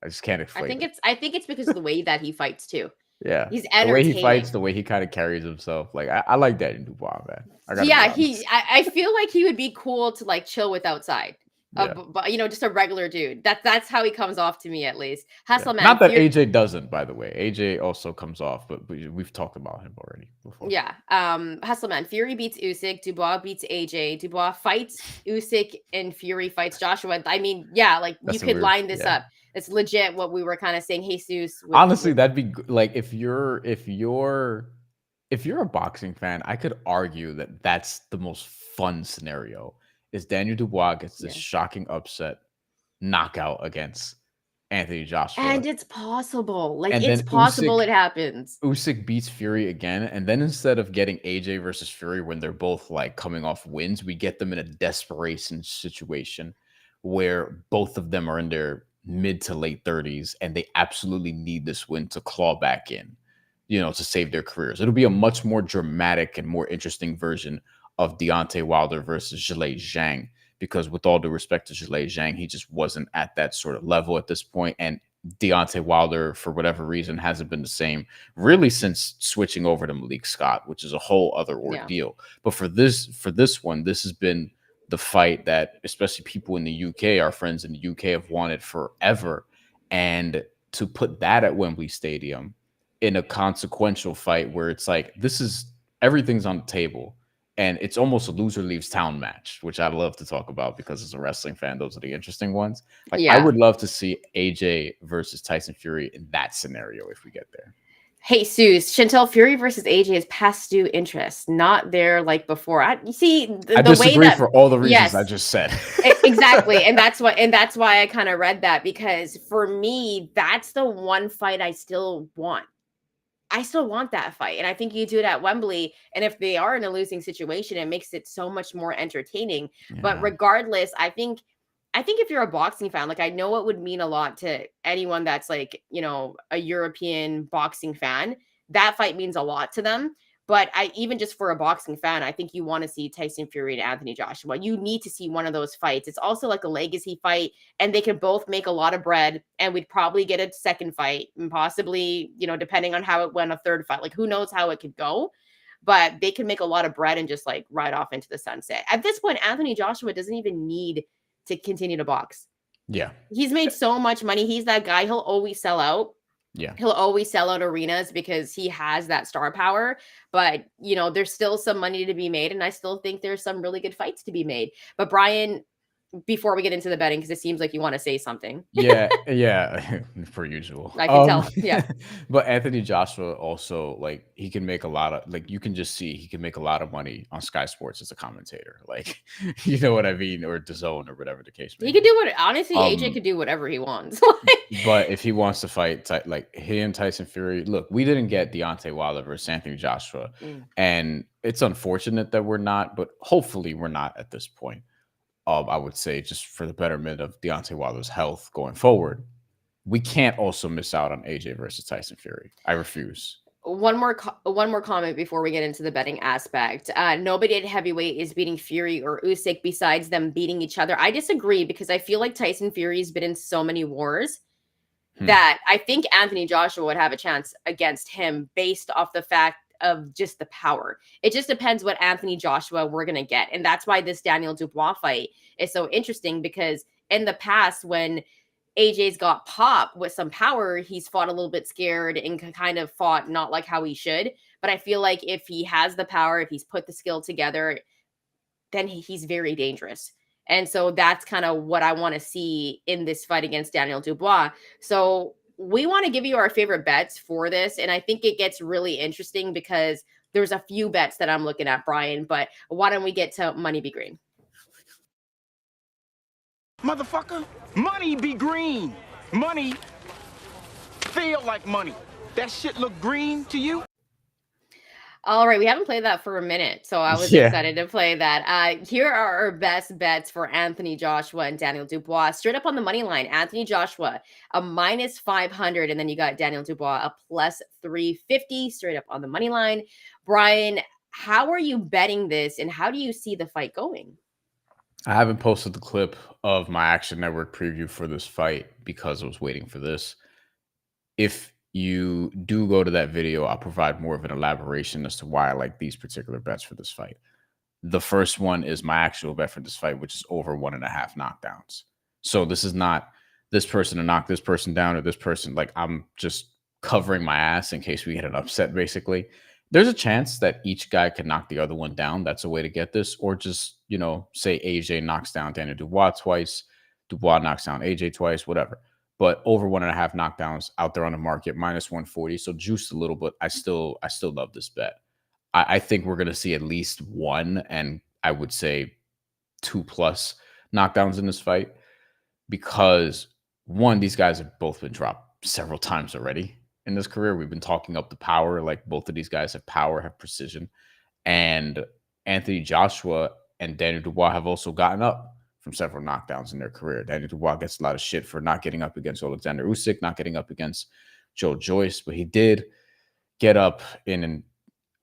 Speaker 2: I just can't explain it.
Speaker 1: I think it's because of the way that he fights too.
Speaker 2: Yeah.
Speaker 1: He's
Speaker 2: The way he fights,
Speaker 1: entertaining.
Speaker 2: the way he kind of carries himself. Like I like Daniel Dubois, man. I gotta be
Speaker 1: Yeah,
Speaker 2: honest.
Speaker 1: I feel like he would be cool to like chill with outside.
Speaker 2: Yeah.
Speaker 1: But just a regular dude. That's how he comes off to me at least.
Speaker 2: Yeah.
Speaker 1: Hustle man,
Speaker 2: Not that
Speaker 1: fear.
Speaker 2: AJ doesn't, by the way. AJ also comes off, but we've talked about him already before.
Speaker 1: Yeah. Hustle man. Fury beats Usyk. Dubois beats AJ. Dubois fights Usyk and Fury fights Joshua. I mean, yeah, like you
Speaker 2: That's a
Speaker 1: could
Speaker 2: weird,
Speaker 1: line this
Speaker 2: yeah.
Speaker 1: up. It's legit what we were kind of saying. Jesus
Speaker 2: Honestly,
Speaker 1: with
Speaker 2: that'd be like if you're a boxing fan, I could argue that that's the most fun scenario. Is Daniel Dubois gets this
Speaker 1: yeah.
Speaker 2: shocking upset knockout against Anthony Joshua,
Speaker 1: And it's possible. Like
Speaker 2: and
Speaker 1: it's
Speaker 2: then
Speaker 1: possible it happens.
Speaker 2: Usyk beats Fury again, and then instead of getting AJ versus Fury when they're both like coming off wins, we get them in a desperation situation where both of them are in their mid to late 30s and they absolutely need this win to claw back in, to save their careers. It'll be a much more dramatic and more interesting version of Deontay Wilder versus Zhilei Zhang, because with all due respect to Zhilei Zhang, he just wasn't at that sort of level at this point, and Deontay Wilder, for whatever reason, hasn't been the same really since switching over to Malik Scott, which is a whole other
Speaker 1: Yeah.
Speaker 2: ordeal. But for this one, this has been the fight that especially people in the UK, our friends in the UK, have wanted forever. And to put that at Wembley Stadium in a consequential fight where it's like everything's on the table. And it's almost a loser leaves town match, which I love to talk about because as a wrestling fan, those are the interesting ones. Like I
Speaker 1: Yeah.
Speaker 2: would love to see AJ versus Tyson Fury in that scenario if we get there.
Speaker 1: Jesus, Chantel Fury versus AJ is past due interest, not there like before. You see
Speaker 2: I
Speaker 1: the way
Speaker 2: disagree
Speaker 1: that
Speaker 2: for all the reasons I
Speaker 1: yes,
Speaker 2: just said.
Speaker 1: exactly, and that's why I kind of read that because for me, that's the one fight I still want. I still want that fight. And I think you do it at Wembley. And if they are in a losing situation, it makes it so much more entertaining. But
Speaker 2: Yeah.
Speaker 1: regardless, I think if you're a boxing fan, like I know it would mean a lot to anyone that's like, a European boxing fan. That fight means a lot to them. But even just for a boxing fan, I think you want to see Tyson Fury and Anthony Joshua. You need to see one of those fights. It's also like a legacy fight, and they can both make a lot of bread. And we'd probably get a second fight, and possibly, depending on how it went, a third fight. Like who knows how it could go, but they can make a lot of bread and just like ride off into the sunset. At this point, Anthony Joshua doesn't even need to continue to box.
Speaker 2: Yeah.
Speaker 1: He's made so much money. He's that guy. He'll always sell out.
Speaker 2: Yeah.
Speaker 1: He'll always sell out arenas because he has that star power. But, there's still some money to be made. And I still think there's some really good fights to be made. But Bryan, before we get into the betting, because it seems like you want to say something.
Speaker 2: Yeah, per usual.
Speaker 1: I can tell. Yeah.
Speaker 2: But Anthony Joshua also, like, he can make a lot of, like, you can just see he can make a lot of money on Sky Sports as a commentator. Like, you know what I mean? Or DAZN or whatever the case may
Speaker 1: He
Speaker 2: be.
Speaker 1: could do honestly, AJ
Speaker 2: Um,
Speaker 1: could do whatever he wants.
Speaker 2: But if he wants to fight, like he and Tyson Fury, look, we didn't get Deontay Wilder versus Anthony Joshua.
Speaker 1: Mm.
Speaker 2: And it's unfortunate that we're not, but hopefully we're not at this point. I would say just for the betterment of Deontay Wilder's health going forward, we can't also miss out on AJ versus Tyson Fury. I refuse.
Speaker 1: One more comment before we get into the betting aspect. Nobody at heavyweight is beating Fury or Usyk besides them beating each other. I disagree because I feel like Tyson Fury's been in so many wars that I think Anthony Joshua would have a chance against him based off the fact of just the power. It just depends what Anthony Joshua we're going to get. And that's why this Daniel Dubois fight is so interesting, because in the past when AJ's got pop with some power, he's fought a little bit scared and kind of fought not like how he should. But I feel like if he has the power, if he's put the skill together, then he's very dangerous. And so that's kind of what I want to see in this fight against Daniel Dubois. So we want to give you our favorite bets for this. And I think it gets really interesting because there's a few bets that I'm looking at, Bryan. But why don't we get to Money Be Green?
Speaker 3: Motherfucker, money be green. Money feel like money. That shit look green to you?
Speaker 1: All right, we haven't played that for a minute, so I was excited to play that. Here are our best bets for Anthony Joshua and Daniel Dubois. Straight up on the money line, Anthony Joshua, a minus 500, and then you got Daniel Dubois, a plus 350, straight up on the money line. Bryan, how are you betting this, and how do you see the fight going?
Speaker 2: I haven't posted the clip of my Action Network preview for this fight because I was waiting for this. If you do go to that video, I'll provide more of an elaboration as to why I like these particular bets for this fight. The first one is my actual bet for this fight, which is over 1.5 knockdowns. So this is not this person to knock this person down or this person. Like, I'm just covering my ass in case we get an upset, basically. There's a chance that each guy can knock the other one down. That's a way to get this. Or just, say AJ knocks down Daniel Dubois twice, Dubois knocks down AJ twice, whatever. But over 1.5 knockdowns out there on the market, minus 140. So juiced a little, but I still love this bet. I think we're going to see at least one, and I would say 2+ knockdowns in this fight, because one, these guys have both been dropped several times already in this career. We've been talking up the power. Like, both of these guys have power, have precision. And Anthony Joshua and Daniel Dubois have also gotten up from several knockdowns in their career. Daniel Dubois gets a lot of shit for not getting up against Alexander Usyk, not getting up against Joe Joyce, but he did get up in an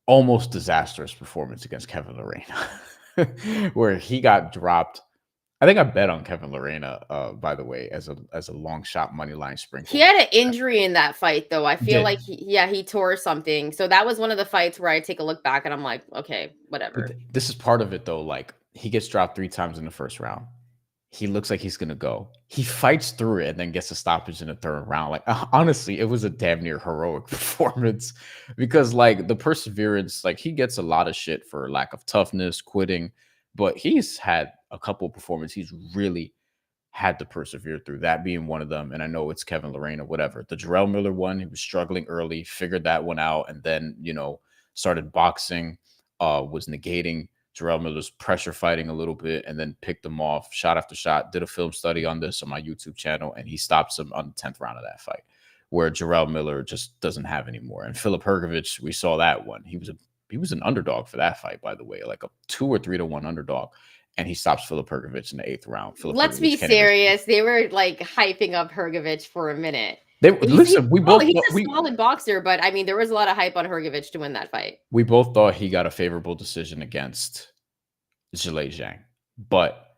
Speaker 2: almost disastrous performance against Kevin Lerena, where he got dropped. I think I bet on Kevin Lerena, by the way, as a long shot money line sprinkle.
Speaker 1: He had an injury in that fight, though. I feel
Speaker 2: did.
Speaker 1: like he tore something. So that was one of the fights where I take a look back and I'm like, okay, whatever.
Speaker 2: This is part of it, though. Like, he gets dropped 3 times in the first round. He looks like he's going to go. He fights through it and then gets a stoppage in the third round. Like, honestly, it was a damn near heroic performance, because, like, the perseverance, like, he gets a lot of shit for lack of toughness, quitting, but he's had a couple of performances he's really had to persevere through, that being one of them. And I know it's Kevin Lerena, whatever. The Jarrell Miller one, he was struggling early, figured that one out, and then, started boxing, was negating Jarrell Miller's pressure fighting a little bit, and then picked him off shot after shot. Did a film study on this on my YouTube channel, and he stops him on the 10th round of that fight, where Jarrell Miller just doesn't have anymore. And Filip Hrgović, we saw that one. He was an underdog for that fight, by the way, like a 2 or 3 to 1 underdog. And he stops Filip Hrgović in the 8th round.
Speaker 1: Let's be serious. They were like hyping up Hrgović for a minute.
Speaker 2: We both.
Speaker 1: He's a solid boxer, but I mean, there was a lot of hype on Hrgović to win that fight.
Speaker 2: We both thought he got a favorable decision against Zhilei Zhang, but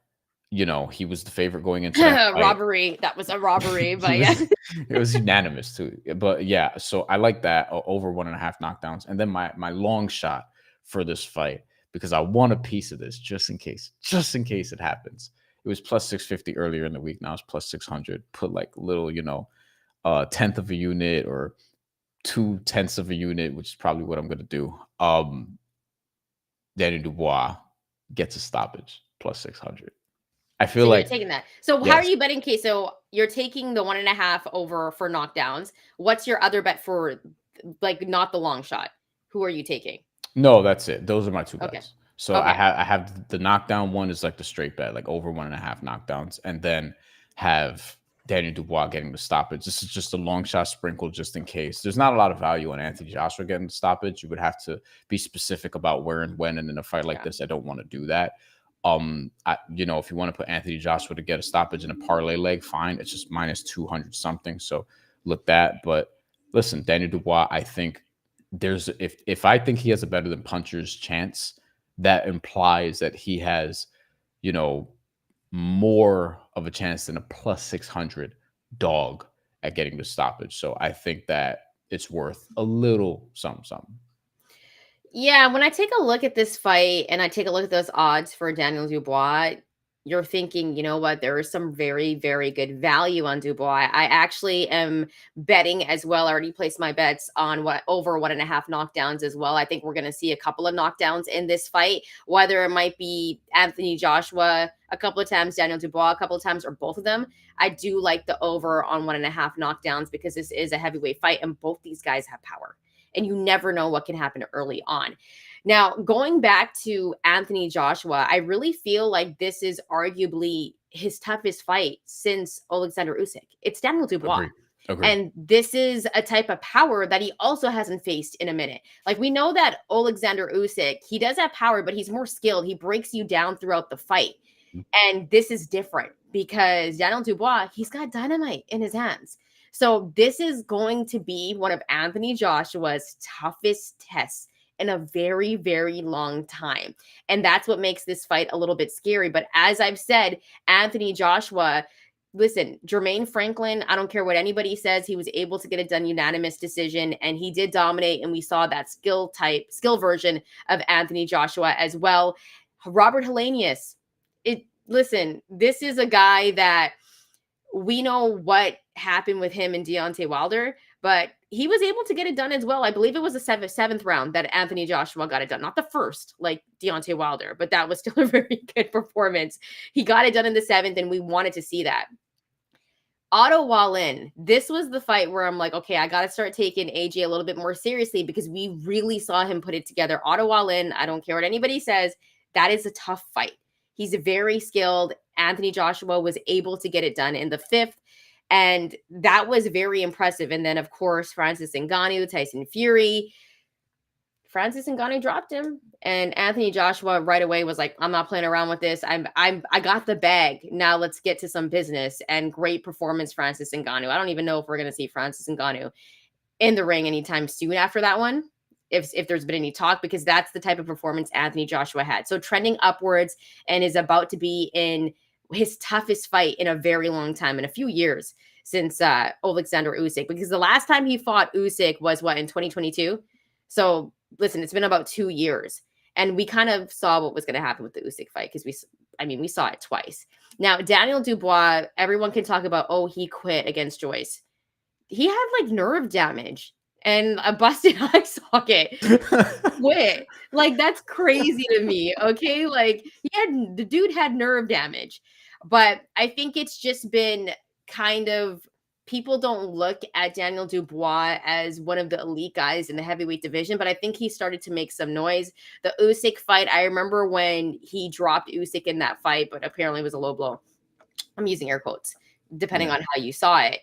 Speaker 2: he was the favorite going into that
Speaker 1: robbery. That was a robbery, but yeah,
Speaker 2: it was unanimous too. But yeah, so I like that over 1.5 knockdowns, and then my long shot for this fight, because I want a piece of this just in case it happens. It was plus 650 earlier in the week. Now it's plus 600. Put like little, 1/10 of a unit or 2/10 of a unit, which is probably what I'm going to do. Daniel Dubois gets a stoppage plus 600. I feel
Speaker 1: so
Speaker 2: like
Speaker 1: you're taking that. So how are you betting? Okay, so you're taking the 1.5 over for knockdowns. What's your other bet for, like, not the long shot? Who are you taking?
Speaker 2: No, that's it. Those are my 2 bets.
Speaker 1: Okay.
Speaker 2: So I have the knockdown one is like the straight bet, like over 1.5 knockdowns, and then have Daniel Dubois getting the stoppage. This is just a long shot sprinkle just in case. There's not a lot of value on Anthony Joshua getting the stoppage. You would have to be specific about where and when, and in a fight like this, I don't want to do that. If you want to put Anthony Joshua to get a stoppage in a parlay leg, fine. It's just minus 200 something. So look that. But listen, Daniel Dubois, I think if I think he has a better than puncher's chance, that implies that he has, more of a chance than a plus 600 dog at getting the stoppage. So I think that it's worth a little something.
Speaker 1: Yeah, when I take a look at this fight and I take a look at those odds for Daniel Dubois, you're thinking, you know what, there is some very, very good value on Dubois. I actually am betting as well. I already placed my bets on over 1.5 knockdowns as well. I think we're going to see a couple of knockdowns in this fight, whether it might be Anthony Joshua a couple of times, Daniel Dubois a couple of times, or both of them. I do like the over on 1.5 knockdowns because this is a heavyweight fight and both these guys have power. And you never know what can happen early on. Now, going back to Anthony Joshua, I really feel like this is arguably his toughest fight since Alexander Usyk. It's Daniel Dubois.
Speaker 2: Agreed.
Speaker 1: And this is a type of power that he also hasn't faced in a minute. Like, we know that Alexander Usyk, he does have power, but he's more skilled. He breaks you down throughout the fight. And this is different because Daniel Dubois, he's got dynamite in his hands. So this is going to be one of Anthony Joshua's toughest tests in a very, very long time. And that's what makes this fight a little bit scary. But as I've said, Anthony Joshua, listen, Jermaine Franklin, I don't care what anybody says, he was able to get it done unanimous decision, and he did dominate, and we saw that skill version of Anthony Joshua as well. Robert Helenius, listen, this is a guy that we know what happened with him and Deontay Wilder, but he was able to get it done as well. I believe it was the seventh round that Anthony Joshua got it done. Not the first, like Deontay Wilder, but that was still a very good performance. He got it done in the 7th, and we wanted to see that. Otto Wallin, this was the fight where I'm like, okay, I got to start taking AJ a little bit more seriously because we really saw him put it together. Otto Wallin, I don't care what anybody says, that is a tough fight. He's very skilled. Anthony Joshua was able to get it done in the 5th. And that was very impressive. And then, of course, Francis Ngannou, Tyson Fury. Francis Ngannou dropped him. And Anthony Joshua right away was like, I'm not playing around with this. I got the bag. Now let's get to some business. And great performance, Francis Ngannou. I don't even know if we're going to see Francis Ngannou in the ring anytime soon after that one, if there's been any talk, because that's the type of performance Anthony Joshua had. So trending upwards, and is about to be in his toughest fight in a very long time, in a few years, since Alexander Usyk, because the last time he fought Usyk was in 2022. So listen, it's been about 2 years, and we kind of saw what was going to happen with the Usyk fight, because we saw it twice. Now, Daniel Dubois, everyone can talk about, oh, he quit against Joyce. He had like nerve damage and a busted eye socket. Quit. Like, that's crazy to me. Okay. Like, the dude had nerve damage. But I think it's just been kind of, people don't look at Daniel Dubois as one of the elite guys in the heavyweight division, but I think he started to make some noise. The Usyk fight, I remember when he dropped Usyk in that fight, but apparently it was a low blow. I'm using air quotes, depending on how you saw it.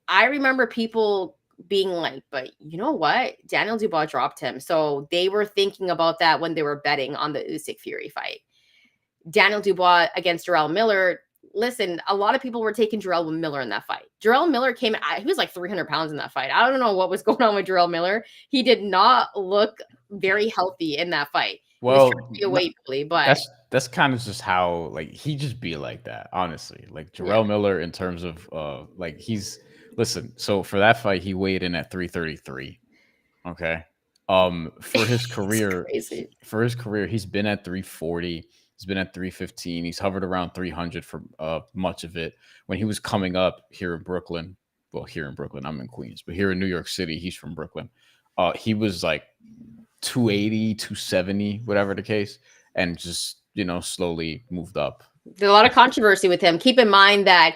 Speaker 1: I remember people being like, but you know what? Daniel Dubois dropped him. So they were thinking about that when they were betting on the Usyk Fury fight. Daniel Dubois against Jarrell Miller. Listen, a lot of people were taking Jarrell Miller in that fight. Jarrell Miller he was like 300 pounds in that fight. I don't know what was going on with Jarrell Miller. He did not look very healthy in that fight.
Speaker 2: Well,
Speaker 1: but
Speaker 2: that's kind of just how, like, he just be like that, honestly. Like Jarrell Miller, in terms of listen, so for that fight, he weighed in at 333. Okay. For his career, he's been at 340. He's been at 315. He's hovered around 300 for much of it. When he was coming up here in Brooklyn, I'm in Queens, but here in New York City, he's from Brooklyn. He was like 280, 270, whatever the case, and just, slowly moved up.
Speaker 1: There's a lot of controversy with him. Keep in mind that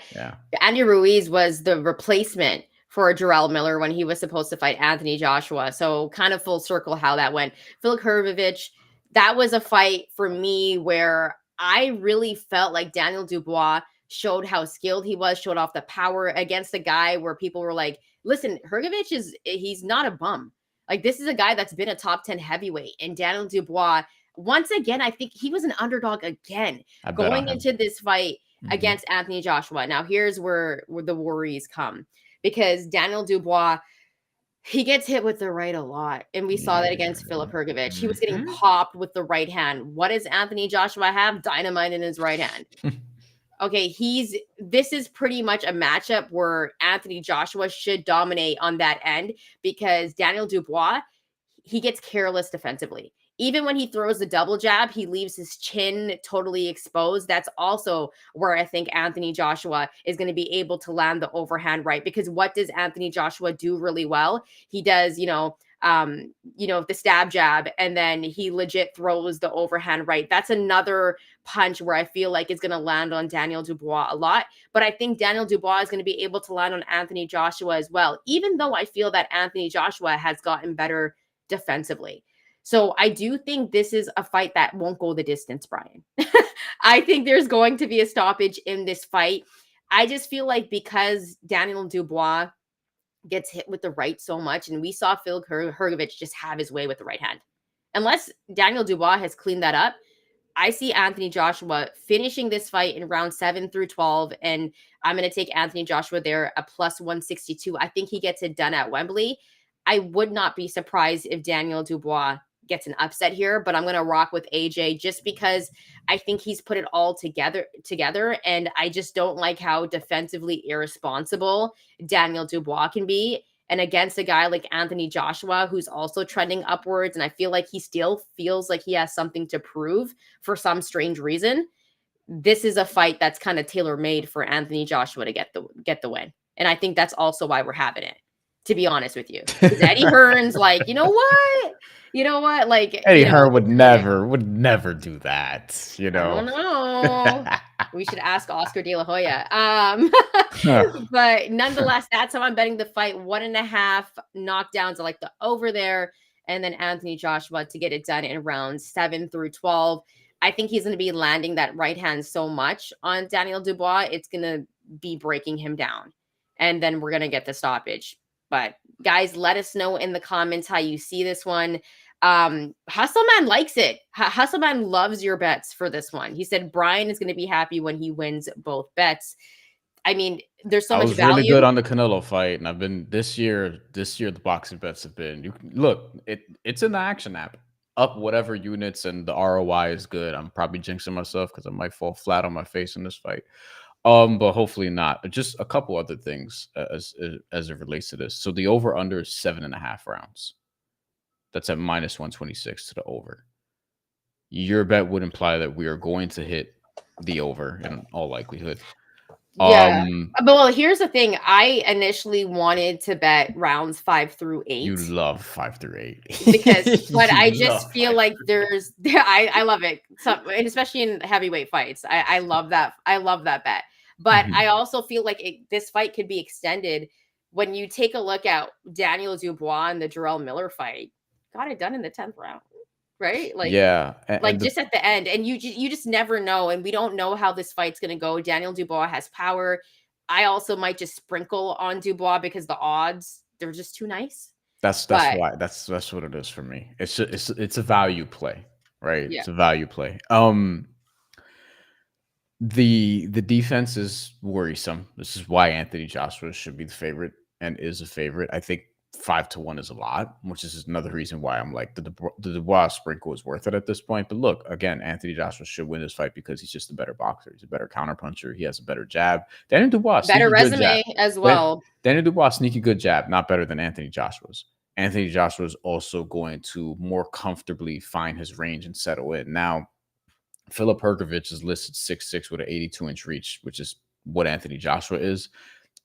Speaker 1: Andy Ruiz was the replacement for Jarrell Miller when he was supposed to fight Anthony Joshua. So kind of full circle how that went. Filip Hrgović, that was a fight for me where I really felt like Daniel Dubois showed how skilled he was, showed off the power against a guy where people were like, listen, Hrgović he's not a bum. Like, this is a guy that's been a top 10 heavyweight. And Daniel Dubois, once again, I think he was an underdog again going into this fight against Anthony Joshua. Now, here's where the worries come, because Daniel Dubois, he gets hit with the right a lot. And we saw that against Filip Hrgović. He was getting popped with the right hand. What does Anthony Joshua have? Dynamite in his right hand. Okay, this is pretty much a matchup where Anthony Joshua should dominate on that end, because Daniel Dubois, he gets careless defensively. Even when he throws the double jab, he leaves his chin totally exposed. That's also where I think Anthony Joshua is going to be able to land the overhand right, because what does Anthony Joshua do really well? He does, the stab jab, and then he legit throws the overhand right. That's another punch where I feel like is going to land on Daniel Dubois a lot. But I think Daniel Dubois is going to be able to land on Anthony Joshua as well, even though I feel that Anthony Joshua has gotten better defensively. So I do think this is a fight that won't go the distance, Bryan. I think there's going to be a stoppage in this fight. I just feel like because Daniel Dubois gets hit with the right so much, and we saw Filip Hrgović just have his way with the right hand. Unless Daniel Dubois has cleaned that up, I see Anthony Joshua finishing this fight in round 7 through 12, and I'm going to take Anthony Joshua there, a plus 162. I think he gets it done at Wembley. I would not be surprised if Daniel Dubois gets an upset here, but I'm going to rock with AJ just because I think he's put it all together. And I just don't like how defensively irresponsible Daniel Dubois can be. And against a guy like Anthony Joshua, who's also trending upwards, and I feel like he still feels like he has something to prove for some strange reason. This is a fight that's kind of tailor-made for Anthony Joshua to get the win. And I think that's also why we're having it, to be honest with you. Because Eddie Hearn's like, you know what? Like
Speaker 2: Eddie Hearn would never do that.
Speaker 1: I don't know. We should ask Oscar De La Hoya. But nonetheless, that's how I'm betting the fight. 1.5 knockdowns. I like the over there. And then Anthony Joshua to get it done in rounds 7 through 12. I think he's going to be landing that right hand so much on Daniel Dubois. It's going to be breaking him down. And then we're going to get the stoppage. But guys, let us know in the comments how you see this one. Hustleman likes it. Hustleman loves your bets for this one. He said Bryan is going to be happy when he wins both bets. I mean, there's so much value.
Speaker 2: Really good on the Canelo fight, and I've been this year. The boxing bets have been. You can look. It's in the Action app. Up whatever units, and the ROI is good. I'm probably jinxing myself because I might fall flat on my face in this fight. But hopefully not. Just a couple other things as it relates to this. So the over under is 7.5 rounds. That's at -126 to the over. Your bet would imply that we are going to hit the over in all likelihood.
Speaker 1: Yeah. But well, here's the thing. I initially wanted to bet rounds 5 through 8.
Speaker 2: You love 5 through 8
Speaker 1: because, but I just feel like I love it. And especially in heavyweight fights. I love that. I love that bet. But I also feel like this fight could be extended when you take a look at Daniel Dubois and the Jarrell Miller fight. Got it done in the 10th round. Right? Like, yeah. And just at the end. And you just never know. And we don't know how this fight's going to go. Daniel Dubois has power. I also might just sprinkle on Dubois because the odds, they're just too nice.
Speaker 2: That's why. That's what it is for me. It's a value play, right? Yeah. It's a value play. The defense is worrisome. This is why Anthony Joshua should be the favorite and is a favorite. I think 5-1 is a lot, which is another reason why I'm like the Dubois sprinkle is worth it at this point. But look, again, Anthony Joshua should win this fight because he's just a better boxer. He's a better counterpuncher. He has a better jab. Daniel Dubois,
Speaker 1: better resume as well.
Speaker 2: Daniel Dubois, sneaky good jab, not better than Anthony Joshua's. Anthony Joshua is also going to more comfortably find his range and settle in. Now, Filip Hrgović is listed 6'6" with an 82-inch reach, which is what Anthony Joshua is.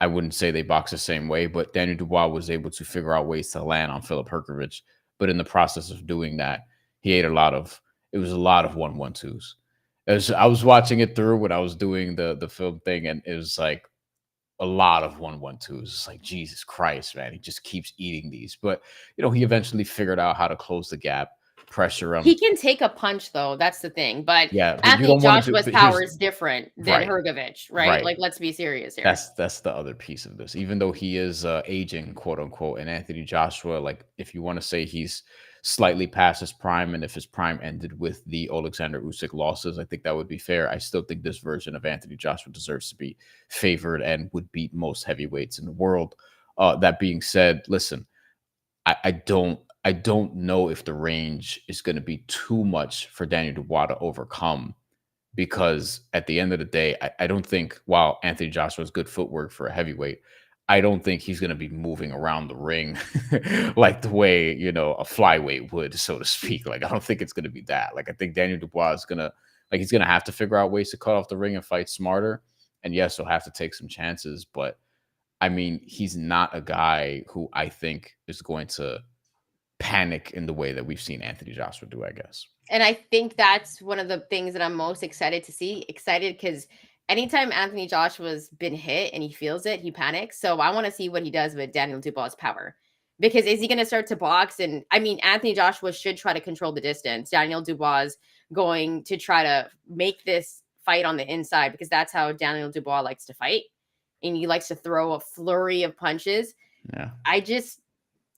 Speaker 2: I wouldn't say they box the same way, but Daniel Dubois was able to figure out ways to land on Filip Hrgović. But in the process of doing that, he ate a lot of 1-1-2s. I was watching it through when I was doing the film thing, and it was like a lot of 1-1-2s. It's like, Jesus Christ, man. He just keeps eating these. But, he eventually figured out how to close the gap. Pressure him.
Speaker 1: He can take a punch though. That's the thing. But Anthony Joshua's power is different than Hrgović, right? Like, let's be serious here.
Speaker 2: That's the other piece of this. Even though he is aging, quote unquote, and Anthony Joshua, like, if you want to say he's slightly past his prime, and if his prime ended with the Alexander Usyk losses, I think that would be fair. I still think this version of Anthony Joshua deserves to be favored and would beat most heavyweights in the world. That being said, listen, I don't know if the range is going to be too much for Daniel Dubois to overcome, because at the end of the day, I don't think, while Anthony Joshua's good footwork for a heavyweight, I don't think he's going to be moving around the ring like the way, a flyweight would, so to speak. Like, I don't think it's going to be that. Like, I think Daniel Dubois is he's going to have to figure out ways to cut off the ring and fight smarter. And yes, he'll have to take some chances, but I mean, he's not a guy who I think is going to panic in the way that we've seen Anthony Joshua do, I guess.
Speaker 1: And I think that's one of the things that I'm most excited to see. Excited because anytime Anthony Joshua's been hit and he feels it, he panics. So I want to see what he does with Daniel Dubois' power. Because is he going to start to box? And I mean, Anthony Joshua should try to control the distance. Daniel Dubois going to try to make this fight on the inside, because that's how Daniel Dubois likes to fight. And he likes to throw a flurry of punches.
Speaker 2: Yeah.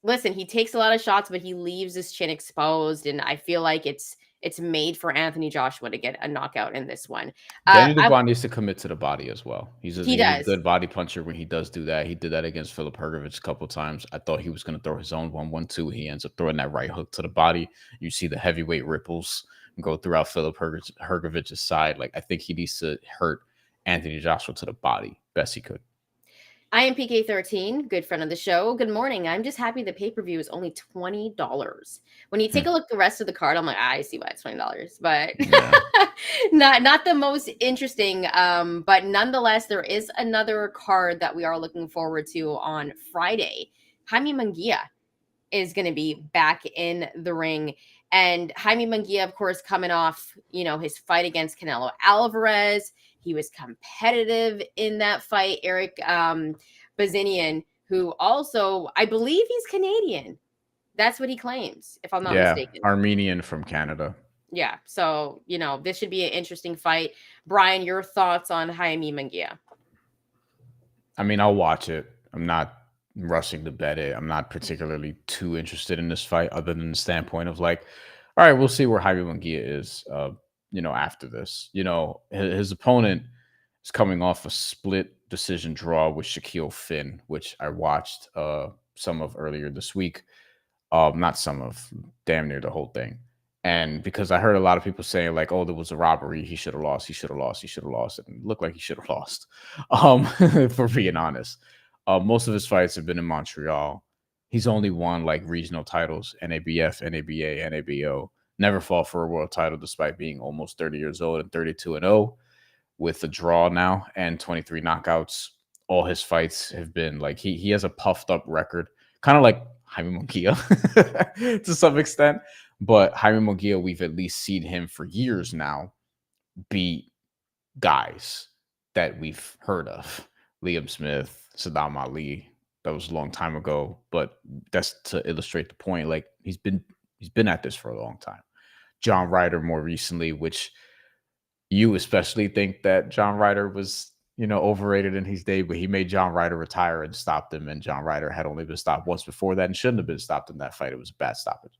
Speaker 1: Listen, he takes a lot of shots, but he leaves his chin exposed. And I feel like it's It's made for Anthony Joshua to get a knockout in this one.
Speaker 2: Daniel Dubois needs to commit to the body as well. He's
Speaker 1: He
Speaker 2: a
Speaker 1: does.
Speaker 2: good body puncher when he does do that. He did that against Filip Hrgovic a couple times. I thought he was going to throw his own 1-1-2. He ends up throwing that right hook to the body. You see the heavyweight ripples go throughout Filip Hrgovic's side. Like, I think he needs to hurt Anthony Joshua to the body best he could.
Speaker 1: I am PK13, good friend of the show. Good morning. I'm just happy the pay-per-view is only $20. When you take a look at the rest of the card, I'm like, I see why it's $20, but
Speaker 2: Yeah.
Speaker 1: not the most interesting. But nonetheless, there is another card that we are looking forward to on Friday. Jaime Munguia is going to be back in the ring. And Jaime Munguia, of course, coming off, his fight against Canelo Alvarez. He was competitive in that fight. Eric Bazinian, who also, I believe he's Canadian. That's what he claims, if I'm not mistaken.
Speaker 2: Armenian from Canada.
Speaker 1: Yeah. So, this should be an interesting fight. Bryan, your thoughts on Jaime Munguia?
Speaker 2: I mean, I'll watch it. I'm not rushing to bet it. I'm not particularly too interested in this fight, other than the standpoint of like, all right, we'll see where Jaime Munguia is, after this. His opponent is coming off a split decision draw with Shaquille Finn, which I watched some of earlier this week. Not some of, damn near the whole thing. And because I heard a lot of people saying like, oh, there was a robbery, he should have lost, he should have lost, he should have lost. And it looked like he should have lost, for being honest. Most of his fights have been in Montreal. He's only won like regional titles, NABF, NABA, NABO. Never fought for a world title despite being almost 30 years old and 32-0 with a draw now and 23 knockouts. All his fights have been like, he has a puffed up record, kind of like Jaime Munguia to some extent. But Jaime Munguia, we've at least seen him for years now beat guys that we've heard of. Liam Smith, Saddam Ali. That was a long time ago, but that's to illustrate the point. Like, he's been at this for a long time. John Ryder more recently, which you especially think that John Ryder was, overrated in his day, but he made John Ryder retire and stopped him. And John Ryder had only been stopped once before that and shouldn't have been stopped in that fight. It was a bad stoppage.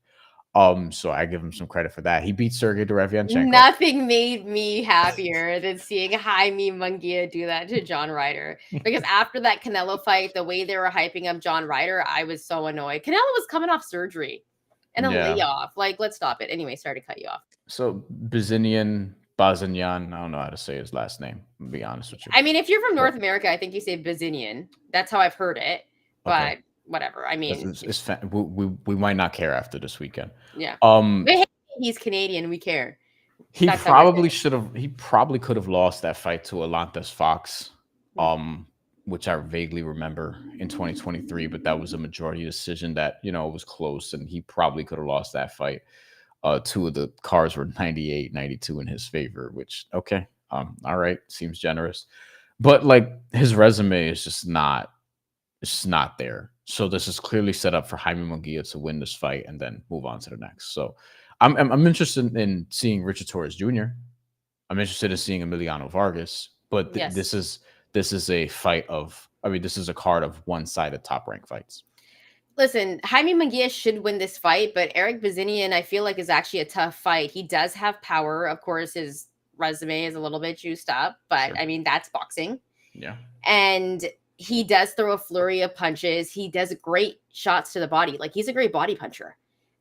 Speaker 2: So I give him some credit for that. He beat Sergey Derevyanchenko.
Speaker 1: Nothing made me happier than seeing Jaime Munguia do that to John Ryder. Because after that Canelo fight, the way they were hyping up John Ryder, I was so annoyed. Canelo was coming off surgery and a layoff. Like, let's stop it. Anyway, sorry to cut you off.
Speaker 2: So Bazinian, I don't know how to say his last name, to be honest with you.
Speaker 1: I mean, if you're from North America, I think you say Bazinian. That's how I've heard it. But
Speaker 2: okay.
Speaker 1: Whatever. I mean,
Speaker 2: we might not care after this weekend.
Speaker 1: Yeah. But hey, he's Canadian. We care.
Speaker 2: He probably should have. He probably could have lost that fight to Alantes Fox, which I vaguely remember in 2023. But that was a majority decision that was close, and he probably could have lost that fight. Two of the cards were 98-92 in his favor, which all right, seems generous. But like, his resume is just not. It's just not there. So this is clearly set up for Jaime Munguia to win this fight and then move on to the next. So I'm interested in seeing Richard Torres Jr. I'm interested in seeing Emiliano Vargas. But this is a fight of. I mean, this is a card of one-sided top-ranked fights.
Speaker 1: Listen, Jaime Munguia should win this fight, but Eric Bazinian, I feel like, is actually a tough fight. He does have power. Of course, his resume is a little bit juiced up, but sure. I mean, that's boxing.
Speaker 2: Yeah.
Speaker 1: And he does throw a flurry of punches. He does great shots to the body. Like, he's a great body puncher.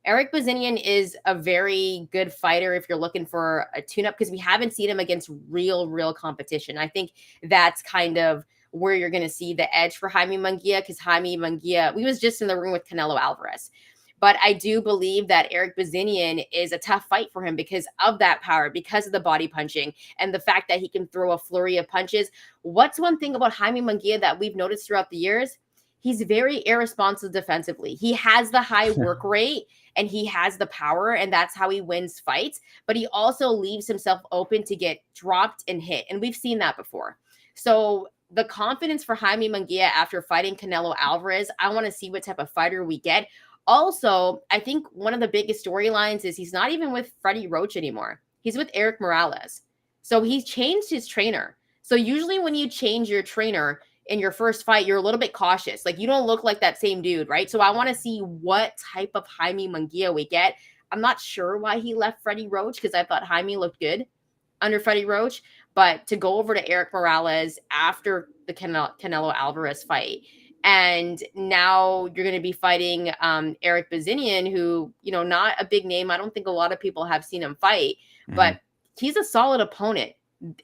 Speaker 1: Eric Bazinian is a very good fighter if you're looking for a tune-up, because we haven't seen him against real competition. I think that's kind of where you're going to see the edge for Jaime Munguia, because Jaime Munguia, we was just in the room with Canelo Alvarez. But I do believe that Eric Bazinian is a tough fight for him because of that power, because of the body punching, and the fact that he can throw a flurry of punches. What's one thing about Jaime Munguia that we've noticed throughout the years? He's very irresponsible defensively. He has the high work rate and he has the power, and that's how he wins fights. But he also leaves himself open to get dropped and hit. And we've seen that before. So the confidence for Jaime Munguia after fighting Canelo Alvarez, I want to see what type of fighter we get. Also, I think one of the biggest storylines is he's not even with Freddie Roach anymore. He's with Eric Morales. So he's changed his trainer. So usually when you change your trainer in your first fight, you're a little bit cautious. Like, you don't look like that same dude, right? So I want to see what type of Jaime Munguia we get. I'm not sure why he left Freddie Roach, because I thought Jaime looked good under Freddie Roach. But to go over to Eric Morales after the Canelo Alvarez fight, and now you're going to be fighting Eric Bazinian, who, not a big name. I don't think a lot of people have seen him fight, but he's a solid opponent.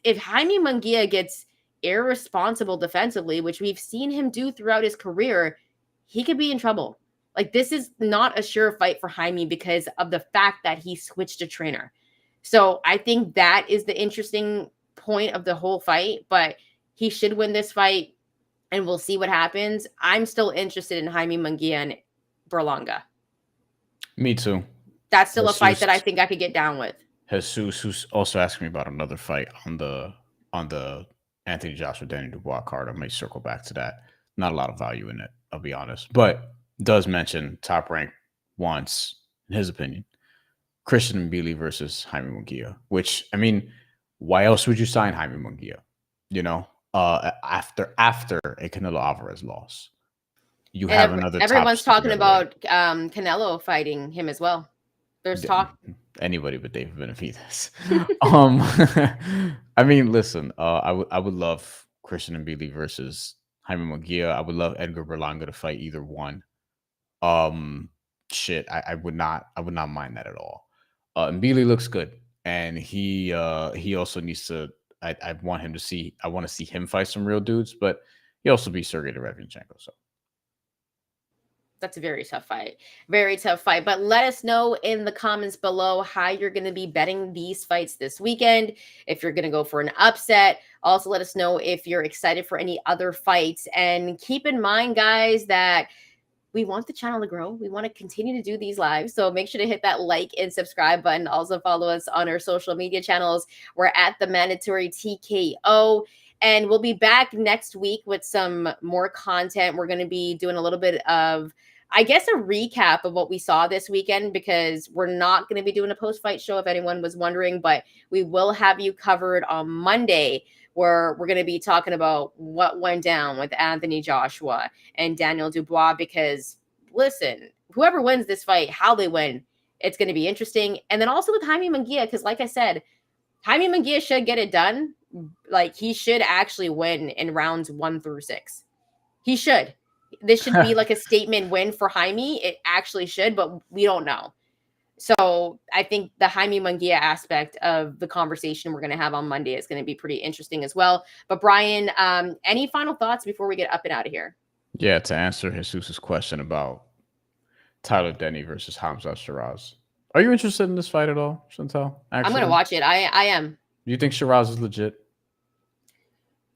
Speaker 1: If Jaime Munguia gets irresponsible defensively, which we've seen him do throughout his career, he could be in trouble. Like, this is not a sure fight for Jaime because of the fact that he switched a trainer. So I think that is the interesting point of the whole fight, but he should win this fight, and we'll see what happens. I'm still interested in Jaime Munguia and Berlanga.
Speaker 2: Me too.
Speaker 1: That's still a fight that I think I could get down with.
Speaker 2: Jesus, who's also asking me about another fight on the Anthony Joshua Danny Dubois card. I might circle back to that. Not a lot of value in it, I'll be honest, but does mention Top Rank wants, in his opinion, Christian Mbili versus Jaime Munguia. Which, I mean, why else would you sign Jaime Munguia? After a Canelo Alvarez loss, you and have another.
Speaker 1: Everyone's talking about Canelo fighting him as well. There's talk.
Speaker 2: Anybody but David Benavidez. I mean, listen. I would love Christian Mbili versus Jaime Munguia. I would love Edgar Berlanga to fight either one. I would not mind that at all. Mbili looks good, and he also needs to. I want to see him fight some real dudes, but he also beat Sergey Derevyanchenko. So
Speaker 1: that's a very tough fight. Very tough fight. But let us know in the comments below how you're going to be betting these fights this weekend. If you're going to go for an upset. Also, let us know if you're excited for any other fights. And keep in mind, guys, that we want the channel to grow. We want to continue to do these lives. So make sure to hit that like and subscribe button. Also follow us on our social media channels. We're at The Mandatory TKO. And we'll be back next week with some more content. We're going to be doing a little bit of, I guess, a recap of what we saw this weekend, because we're not going to be doing a post-fight show, if anyone was wondering, but we will have you covered on Monday, where we're going to be talking about what went down with Anthony Joshua and Daniel Dubois, because, listen, whoever wins this fight, how they win, it's going to be interesting. And then also with Jaime Munguia, because like I said, Jaime Munguia should get it done. Like, he should actually win in rounds 1 through 6. He should. This should be like a statement win for Jaime. It actually should, but we don't know. So I think the Jaime Munguia aspect of the conversation we're going to have on Monday is going to be pretty interesting as well. But Bryan, any final thoughts before we get up and out of here?
Speaker 2: Yeah, to answer Jesus' question about Tyler Denny versus Hamza Shiraz. Are you interested in this fight at all, Shantelle?
Speaker 1: I'm going to watch it. I am.
Speaker 2: Do you think Shiraz is legit?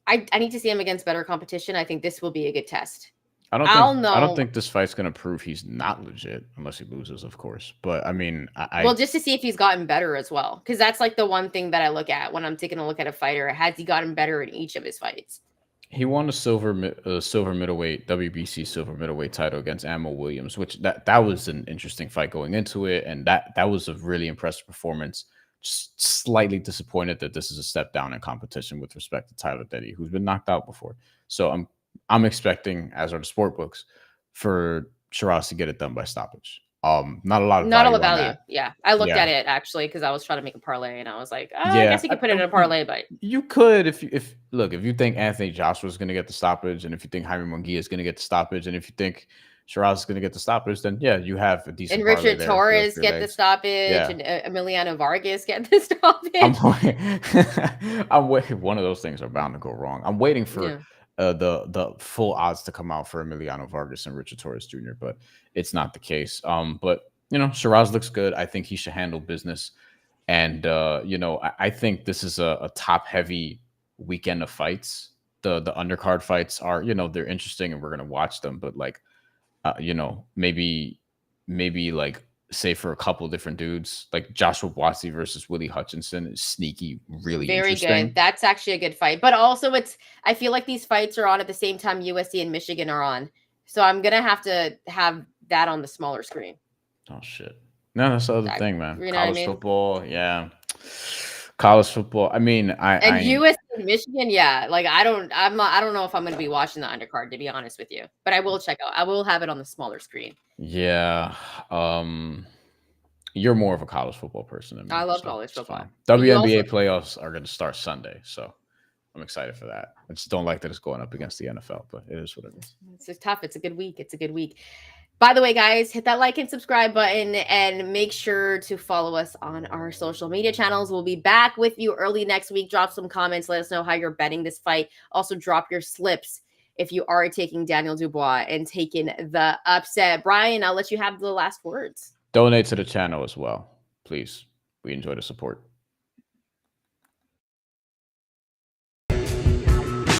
Speaker 1: I need to see him against better competition. I think this will be a good test.
Speaker 2: I don't think this fight's going to prove he's not legit, unless he loses, of course. But I mean,
Speaker 1: well, just to see if he's gotten better as well, because that's like the one thing that I look at when I'm taking a look at a fighter. Has he gotten better in each of his fights?
Speaker 2: He won a silver middleweight WBC silver middleweight title against Ammo Williams, which that was an interesting fight going into it, and that was a really impressive performance. Just slightly disappointed that this is a step down in competition with respect to Tyler Denny, who's been knocked out before. So I'm expecting, as are the sport books, for Shiraz to get it done by stoppage. Not a lot of value.
Speaker 1: Yeah, I looked at it actually because I was trying to make a parlay, and I was like, I guess you could put it in a parlay, but
Speaker 2: you could if you think Anthony Joshua is going to get the stoppage, and if you think Jaime Munguia is going to get the stoppage, and if you think Shiraz is going to get the stoppage, then yeah, you have a decent.
Speaker 1: And Richard Torres get the stoppage, and Emiliano Vargas get the stoppage.
Speaker 2: I'm waiting. One of those things are bound to go wrong. I'm waiting for the full odds to come out for Emiliano Vargas and Richard Torres Jr., but it's not the case. But Shiraz looks good. I think he should handle business, and I think this is a top heavy weekend of fights. The undercard fights are they're interesting, and we're gonna watch them, but like. Maybe like say for a couple different dudes, like Joshua Buatsi versus Willie Hutchinson is sneaky, really
Speaker 1: very
Speaker 2: interesting.
Speaker 1: Good. That's actually a good fight. But also I feel like these fights are on at the same time USC and Michigan are on. So I'm going to have that on the smaller screen.
Speaker 2: Oh, shit. No, that's the other thing, man.
Speaker 1: You know
Speaker 2: College football, yeah. College football. I mean,
Speaker 1: USC and Michigan, yeah. Like I don't know if I'm going to be watching the undercard, to be honest with you. But I will check out. I will have it on the smaller screen.
Speaker 2: Yeah. You're more of a college football person than me.
Speaker 1: I love
Speaker 2: so
Speaker 1: college
Speaker 2: it's
Speaker 1: football.
Speaker 2: fine.
Speaker 1: But you
Speaker 2: WNBA
Speaker 1: also-
Speaker 2: playoffs are going to start Sunday, so I'm excited for that. I just don't like that it's going up against the NFL, but it is what it is.
Speaker 1: It's just tough. It's a good week. It's a good week. By the way, guys, hit that like and subscribe button and make sure to follow us on our social media channels. We'll be back with you early next week. Drop some comments. Let us know how you're betting this fight. Also, drop your slips if you are taking Daniel Dubois and taking the upset. Bryan, I'll let you have the last words.
Speaker 2: Donate to the channel as well, please. We enjoy the support.